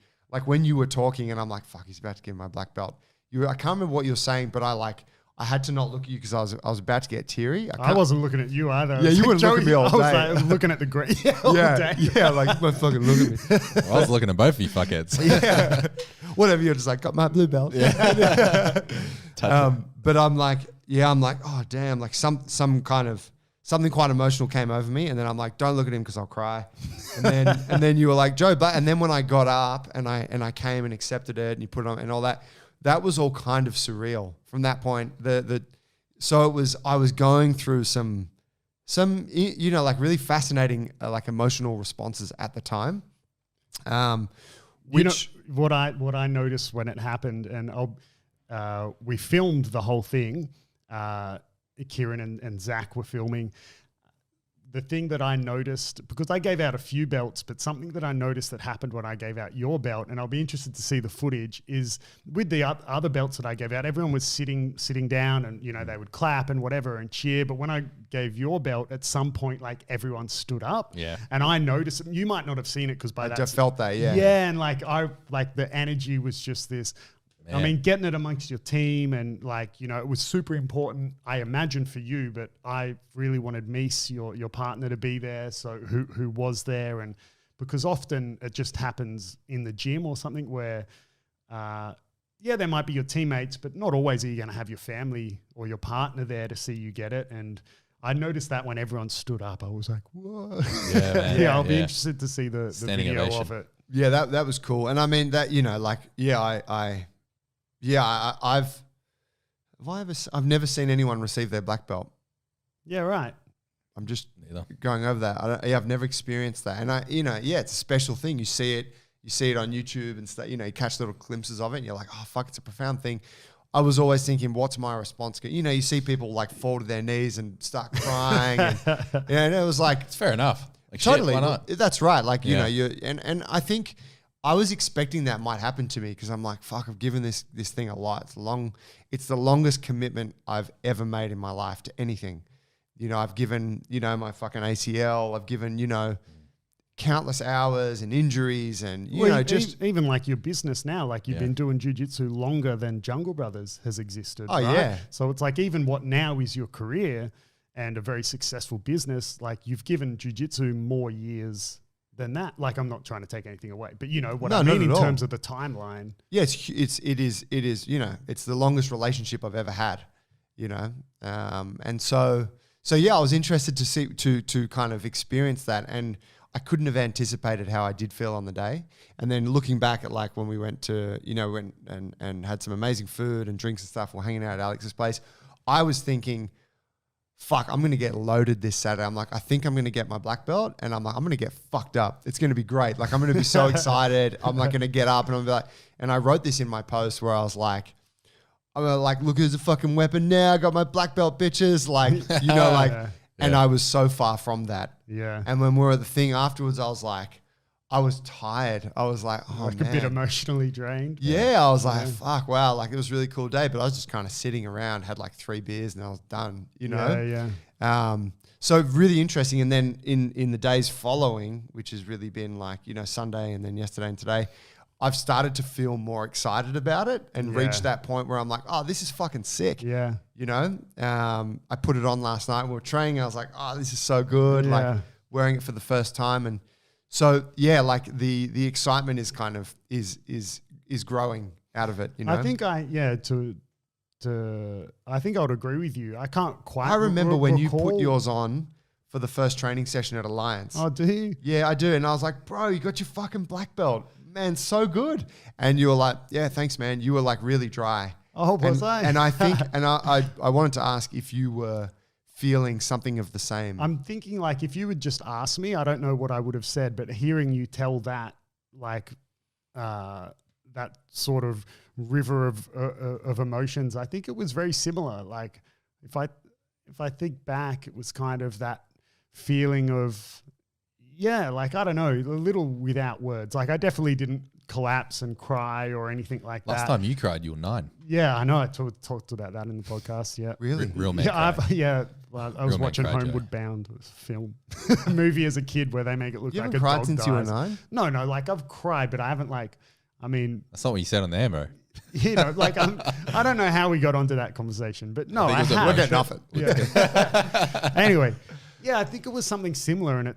Speaker 3: were talking, and I'm like, fuck, he's about to give my black belt. I can't remember what you were saying, but I had to not look at you because I was about to get teary.
Speaker 2: I wasn't looking at you either.
Speaker 3: Yeah, you weren't looking at me all day.
Speaker 2: I was looking at the green all day.
Speaker 3: Yeah, like, don't fucking look at me.
Speaker 1: I was looking at both of you fuckquettes.
Speaker 3: Yeah. Whatever, you're just like, got my blue belt. Yeah. But I'm like, oh damn, like something quite emotional came over me, and then I'm like, don't look at him because I'll cry. And then you were like, Joe, but and then when I got up and I came and accepted it, and you put it on and all that, that was all kind of surreal from that point. So it was, I was going through some like really fascinating like emotional responses at the time.
Speaker 2: What I noticed when it happened, and we filmed the whole thing. Kieren and Zach were filming. The thing that I noticed, because I gave out a few belts, but something that I noticed that happened when I gave out your belt, and I'll be interested to see the footage, is with the other belts that I gave out, everyone was sitting down, and they would clap and whatever and cheer. But when I gave your belt, at some point, like, everyone stood up.
Speaker 1: Yeah.
Speaker 2: And I noticed, you might not have seen it because by
Speaker 3: I
Speaker 2: that
Speaker 3: just felt that, yeah.
Speaker 2: Yeah, and like the energy was just this.
Speaker 1: Man.
Speaker 2: I mean, getting it amongst your team, and like, it was super important, I imagine, for you, but I really wanted Mies, your partner, to be there. So who was there? And because often it just happens in the gym or something where, there might be your teammates, but not always are you going to have your family or your partner there to see you get it. And I noticed that when everyone stood up, I was like, whoa.
Speaker 1: Yeah, man.
Speaker 2: Yeah, I'll be interested to see the
Speaker 1: Standing
Speaker 2: video
Speaker 1: ovation.
Speaker 2: of it.
Speaker 3: Yeah, that was cool. And I mean that, you know, like, I've never seen anyone receive their black belt.
Speaker 2: Yeah, right.
Speaker 3: I'm just
Speaker 1: Neither.
Speaker 3: going over that. I've never experienced that. And it's a special thing. You see it on YouTube and stuff, you know, you catch little glimpses of it and you're like, oh fuck, it's a profound thing. I was always thinking, what's my response? You know, you see people like fall to their knees and start crying. And it was like,
Speaker 1: It's fair enough. Like,
Speaker 3: totally.
Speaker 1: Shit, why not?
Speaker 3: That's right. Like, you
Speaker 1: Yeah.
Speaker 3: know, and I think I was expecting that might happen to me because I'm like, fuck, I've given this thing a lot. It's the longest commitment I've ever made in my life to anything. You know, I've given, you know, my fucking ACL. I've given, you know, countless hours and injuries and, you know, just...
Speaker 2: Even like your business now, like you've
Speaker 1: Yeah.
Speaker 2: been doing jiu-jitsu longer than Jungle Brothers has existed.
Speaker 3: Oh,
Speaker 2: right?
Speaker 3: yeah.
Speaker 2: So it's like even what now is your career and a very successful business, like you've given jiu-jitsu more years than that. Like I'm not trying to take anything away, but you know what I
Speaker 3: No,
Speaker 2: mean
Speaker 3: not
Speaker 2: in
Speaker 3: at all.
Speaker 2: terms of the timeline.
Speaker 3: Yeah, it is, you know, it's the longest relationship I've ever had, you know? And so yeah, I was interested to see, to kind of experience that. And I couldn't have anticipated how I did feel on the day. And then looking back at like when we went to, you know, went and had some amazing food and drinks and stuff while hanging out at Alex's place, I was thinking, fuck, I'm going to get loaded this Saturday. I'm like, I think I'm going to get my black belt and I'm like, I'm going to get fucked up. It's going to be great. Like, I'm going to be so excited. I'm like going to get up and I'm like, and I wrote this in my post where I was like, I'm like, look, there's a fucking weapon now. I got my black belt, bitches. Like, you know, like,
Speaker 2: Yeah.
Speaker 3: and I was so far from that.
Speaker 2: Yeah.
Speaker 3: And when we were at the thing afterwards, I was like, I was tired. I was like, oh,
Speaker 2: Like
Speaker 3: man.
Speaker 2: a bit emotionally drained.
Speaker 3: Yeah, I was like, fuck, wow. Like, it was a really cool day, but I was just kind of sitting around, had like 3 beers and I was done, you know?
Speaker 2: Yeah.
Speaker 3: So really interesting. And then in the days following, which has really been like, you know, Sunday and then yesterday and today, I've started to feel more excited about it and reach that point where I'm like, oh, this is fucking sick.
Speaker 2: Yeah.
Speaker 3: You know, I put it on last night. We were training. I was like, oh, this is so good.
Speaker 2: Yeah.
Speaker 3: Like wearing it for the first time. And so, yeah, like the excitement is kind of is growing out of it. You know,
Speaker 2: I think I think I would agree with you. I can't quite.
Speaker 3: I remember when you put
Speaker 2: recall-
Speaker 3: yours on for the first training session at Alliance.
Speaker 2: Oh, do you?
Speaker 3: Yeah, I do. And I was like, bro, you got your fucking black belt. Man, so good. And you were like, yeah, thanks, man. You were like really dry.
Speaker 2: Oh, was I?
Speaker 3: And I think, and I wanted to ask if you were feeling something of the same.
Speaker 2: I'm thinking like if you would just ask me, I don't know what I would have said, but hearing you tell that, like that sort of river of emotions, I think it was very similar. Like if I think back, it was kind of that feeling of, yeah, like, I don't know, a little without words. Like I definitely didn't collapse and cry or anything like that.
Speaker 1: Last time you cried, you were 9.
Speaker 2: Yeah, I know. I talked about that in the podcast. Yeah.
Speaker 3: Really?
Speaker 1: Real man.
Speaker 2: Yeah,
Speaker 1: cry.
Speaker 2: Well, I was
Speaker 1: Real man
Speaker 2: watching
Speaker 1: cry,
Speaker 2: Homeward Bound, it was a film, a movie as a kid where they make it look
Speaker 3: You
Speaker 2: like
Speaker 3: haven't
Speaker 2: a
Speaker 3: cried
Speaker 2: dog
Speaker 3: since you were
Speaker 2: dies.
Speaker 3: 9?
Speaker 2: No, like I've cried, but I haven't I mean,
Speaker 1: That's not what you said on the ammo.
Speaker 2: you know, like I don't know how we got onto that conversation, but no, I
Speaker 1: think it was
Speaker 2: have.
Speaker 3: We're getting off it.
Speaker 2: Yeah. Anyway, yeah, I think it was something similar, and it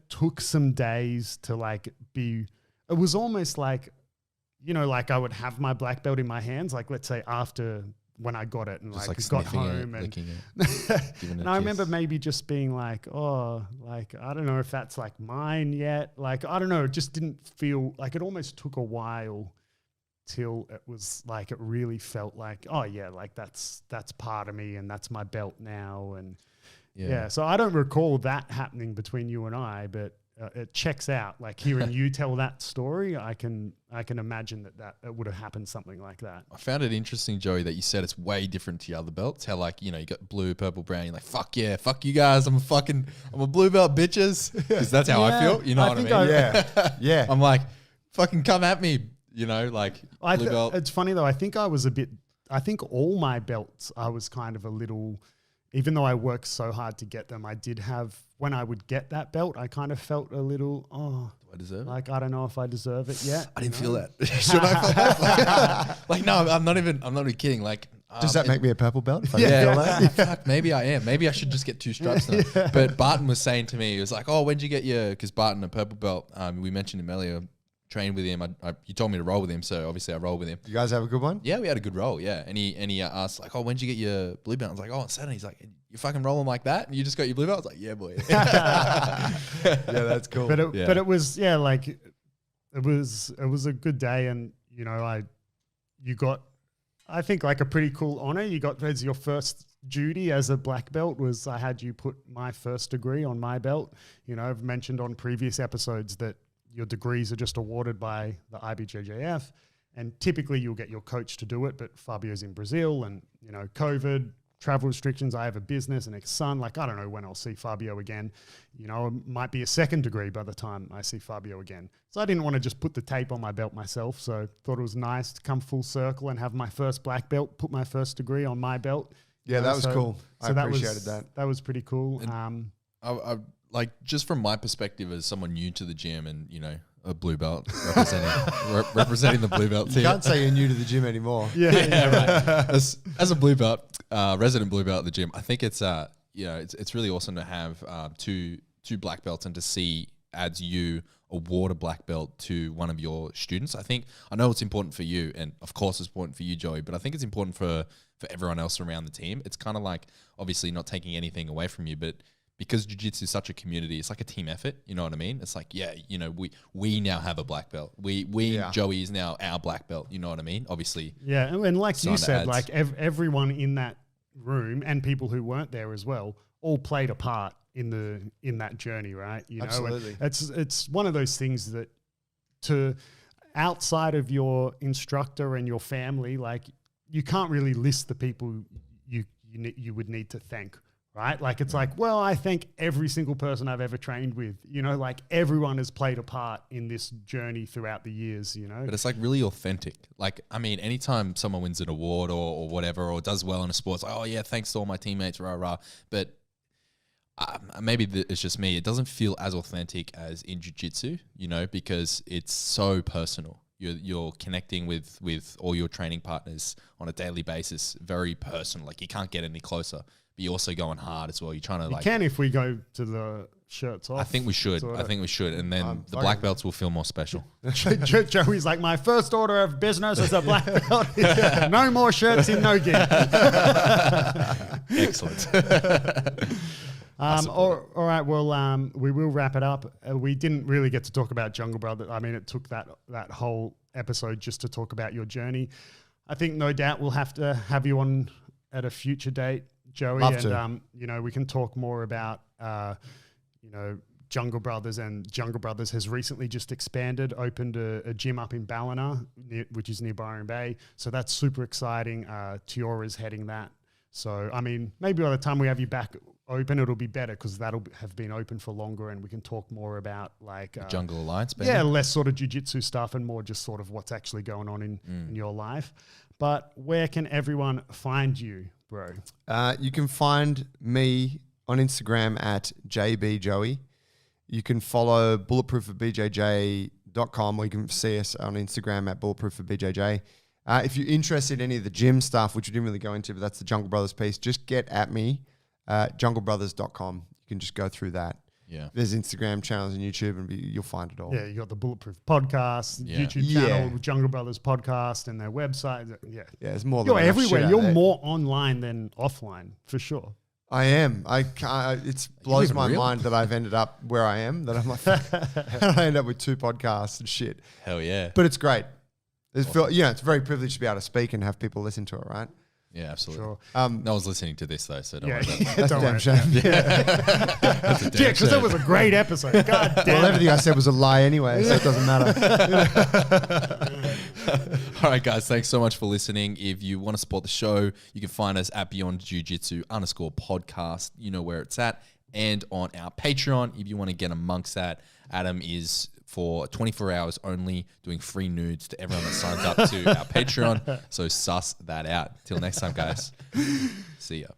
Speaker 2: took some days to like be. It was almost like, you know, like I would have my black belt in my hands, like let's say after when I got it and
Speaker 1: Just
Speaker 2: like
Speaker 1: like
Speaker 2: got
Speaker 1: sniffing
Speaker 2: home
Speaker 1: it,
Speaker 2: and
Speaker 1: licking it. Giving it
Speaker 2: and
Speaker 1: a
Speaker 2: I
Speaker 1: kiss.
Speaker 2: remember maybe just being like, oh, like, I don't know if that's like mine yet. Like, I don't know. It just didn't feel like it almost took a while till it was like, it really felt like, oh yeah, like that's part of me and that's my belt now. And yeah. So I don't recall that happening between you and I, but it checks out. Like hearing you tell that story, I can imagine that it would have happened something like that.
Speaker 1: I found it interesting, Joey, that you said it's way different to your other belts. How like, you know, you got blue, purple, brown. You're like, fuck yeah, fuck you guys. I'm a blue belt, bitches. Because that's how I feel. You know what I mean?
Speaker 3: Yeah.
Speaker 1: I'm like, fucking come at me. You know, like blue belt.
Speaker 2: It's funny though. I think all my belts, I was kind of a little, even though I worked so hard to get them, I did have, when I would get that belt, I kind of felt a little,
Speaker 1: Do I deserve it?
Speaker 2: like, I don't know if I deserve it yet.
Speaker 1: I didn't feel that. Should I feel that? Like, no, I'm not even kidding. Like,
Speaker 3: Does that make me a purple belt? If I
Speaker 1: Yeah,
Speaker 3: feel that?
Speaker 1: fuck, maybe I am. Maybe I should just get 2 stripes now. But Barton was saying to me, he was like, oh, when'd you get your, because Barton, a purple belt, we mentioned him earlier, trained with him. You told me to roll with him, so obviously I rolled with him.
Speaker 3: You guys have a good one?
Speaker 1: Yeah, we had a good roll. Yeah, and he asked like, "Oh, when did you get your blue belt?" I was like, "Oh, on Saturday." He's like, "You fucking rolling like that? And you just got your blue belt?" I was like, "Yeah, boy."
Speaker 3: Yeah, that's cool.
Speaker 2: But it was like it was a good day, and you know you got, I think, like a pretty cool honor. You got as your first duty as a black belt was I had you put my first degree on my belt. You know, I've mentioned on previous episodes that your degrees are just awarded by the IBJJF, and typically you'll get your coach to do it, but Fabio's in Brazil and, you know, COVID, travel restrictions. I have a business and a son. Like, I don't know when I'll see Fabio again. You know, it might be a second degree by the time I see Fabio again. So I didn't want to just put the tape on my belt myself. So thought it was nice to come full circle and have my first black belt, put my first degree on my belt.
Speaker 3: Yeah, that was cool. I appreciated that.
Speaker 2: That was pretty cool.
Speaker 1: I like, just from my perspective as someone new to the gym and, you know, a blue belt representing the blue belt team.
Speaker 3: You can't say you're new to the gym anymore.
Speaker 1: Yeah, right. As a blue belt, resident blue belt at the gym, I think it's it's really awesome to have two black belts and to see as you award a black belt to one of your students. I know it's important for you, and of course it's important for you, Joey, but I think it's important for everyone else around the team. It's kind of like, obviously not taking anything away from you, but because jiu-jitsu is such a community, it's like a team effort. You know what I mean? It's like, yeah, you know, we now have a black belt. Joey is now our black belt. You know what I mean? Obviously.
Speaker 2: Yeah, and like you said, like everyone in that room and people who weren't there as well all played a part in that journey, right? You know,
Speaker 3: absolutely.
Speaker 2: It's one of those things that, to outside of your instructor and your family, like, you can't really list the people you would need to thank. Right? Like, it's like, well, I thank every single person I've ever trained with, you know, like everyone has played a part in this journey throughout the years, you know?
Speaker 1: But it's like really authentic. Like, I mean, anytime someone wins an award or whatever, or does well in a sport, it's like, oh yeah, thanks to all my teammates, rah, rah. But maybe it's just me. It doesn't feel as authentic as in jiu-jitsu, you know, because it's so personal. You're connecting with all your training partners on a daily basis, very personal. Like, you can't get any closer. But you're also going hard as well. You're trying to
Speaker 2: You can if we go to the shirts off.
Speaker 1: I think we should. And then the black belts will feel more special.
Speaker 2: Joey's like, my first order of business as a black belt. No more shirts in no gear.
Speaker 1: Excellent.
Speaker 2: All right. Well, we will wrap it up. We didn't really get to talk about Jungle Brother. I mean, it took that whole episode just to talk about your journey. I think no doubt we'll have to have you on at a future date, Joey.
Speaker 3: Love to.
Speaker 2: You know, we can talk more about, you know, Jungle Brothers, and Jungle Brothers has recently just expanded, opened a gym up in Ballina, which is near Byron Bay. So that's super exciting. Tiora's heading that. So, I mean, maybe by the time we have you back open, it'll be better because that'll have been open for longer and we can talk more about like
Speaker 1: Jungle Alliance, baby.
Speaker 2: Yeah, less sort of jiu-jitsu stuff and more just sort of what's actually going on in your life. But where can everyone find you, bro?
Speaker 3: You can find me on Instagram at JBJoey. You can follow bulletproofforbjj.com, or you can see us on Instagram at bulletproofforbjj. If you're interested in any of the gym stuff, which we didn't really go into, but that's the Jungle Brothers piece, just get at me, junglebrothers.com. You can just go through that.
Speaker 1: Yeah.
Speaker 3: There's Instagram channels and YouTube, and you'll find it all.
Speaker 2: Yeah, you got the Bulletproof podcast, YouTube channel, Jungle Brothers podcast, and their website. Yeah,
Speaker 3: it's more than
Speaker 2: you're everywhere. You're more online than offline, for sure.
Speaker 3: I am. It blows my mind that I've ended up where I am. That I'm like, how did I end up with 2 podcasts and shit?
Speaker 1: Hell yeah!
Speaker 3: But it's great. It's very privileged to be able to speak and have people listen to it, right?
Speaker 1: Yeah, absolutely.
Speaker 2: Sure.
Speaker 1: No one's listening to this though, so don't worry about that.
Speaker 3: That's a damn shame.
Speaker 2: Yeah, because it was a great episode. God damn.
Speaker 3: Well, everything I said was a lie anyway, so it doesn't matter.
Speaker 1: All right, guys, thanks so much for listening. If you want to support the show, you can find us at BeyondJujitsu_podcast. You know where it's at. And on our Patreon, if you want to get amongst that, Adam is for 24 hours only doing free nudes to everyone that signs up to our Patreon. So suss that out. Till next time, guys. See ya.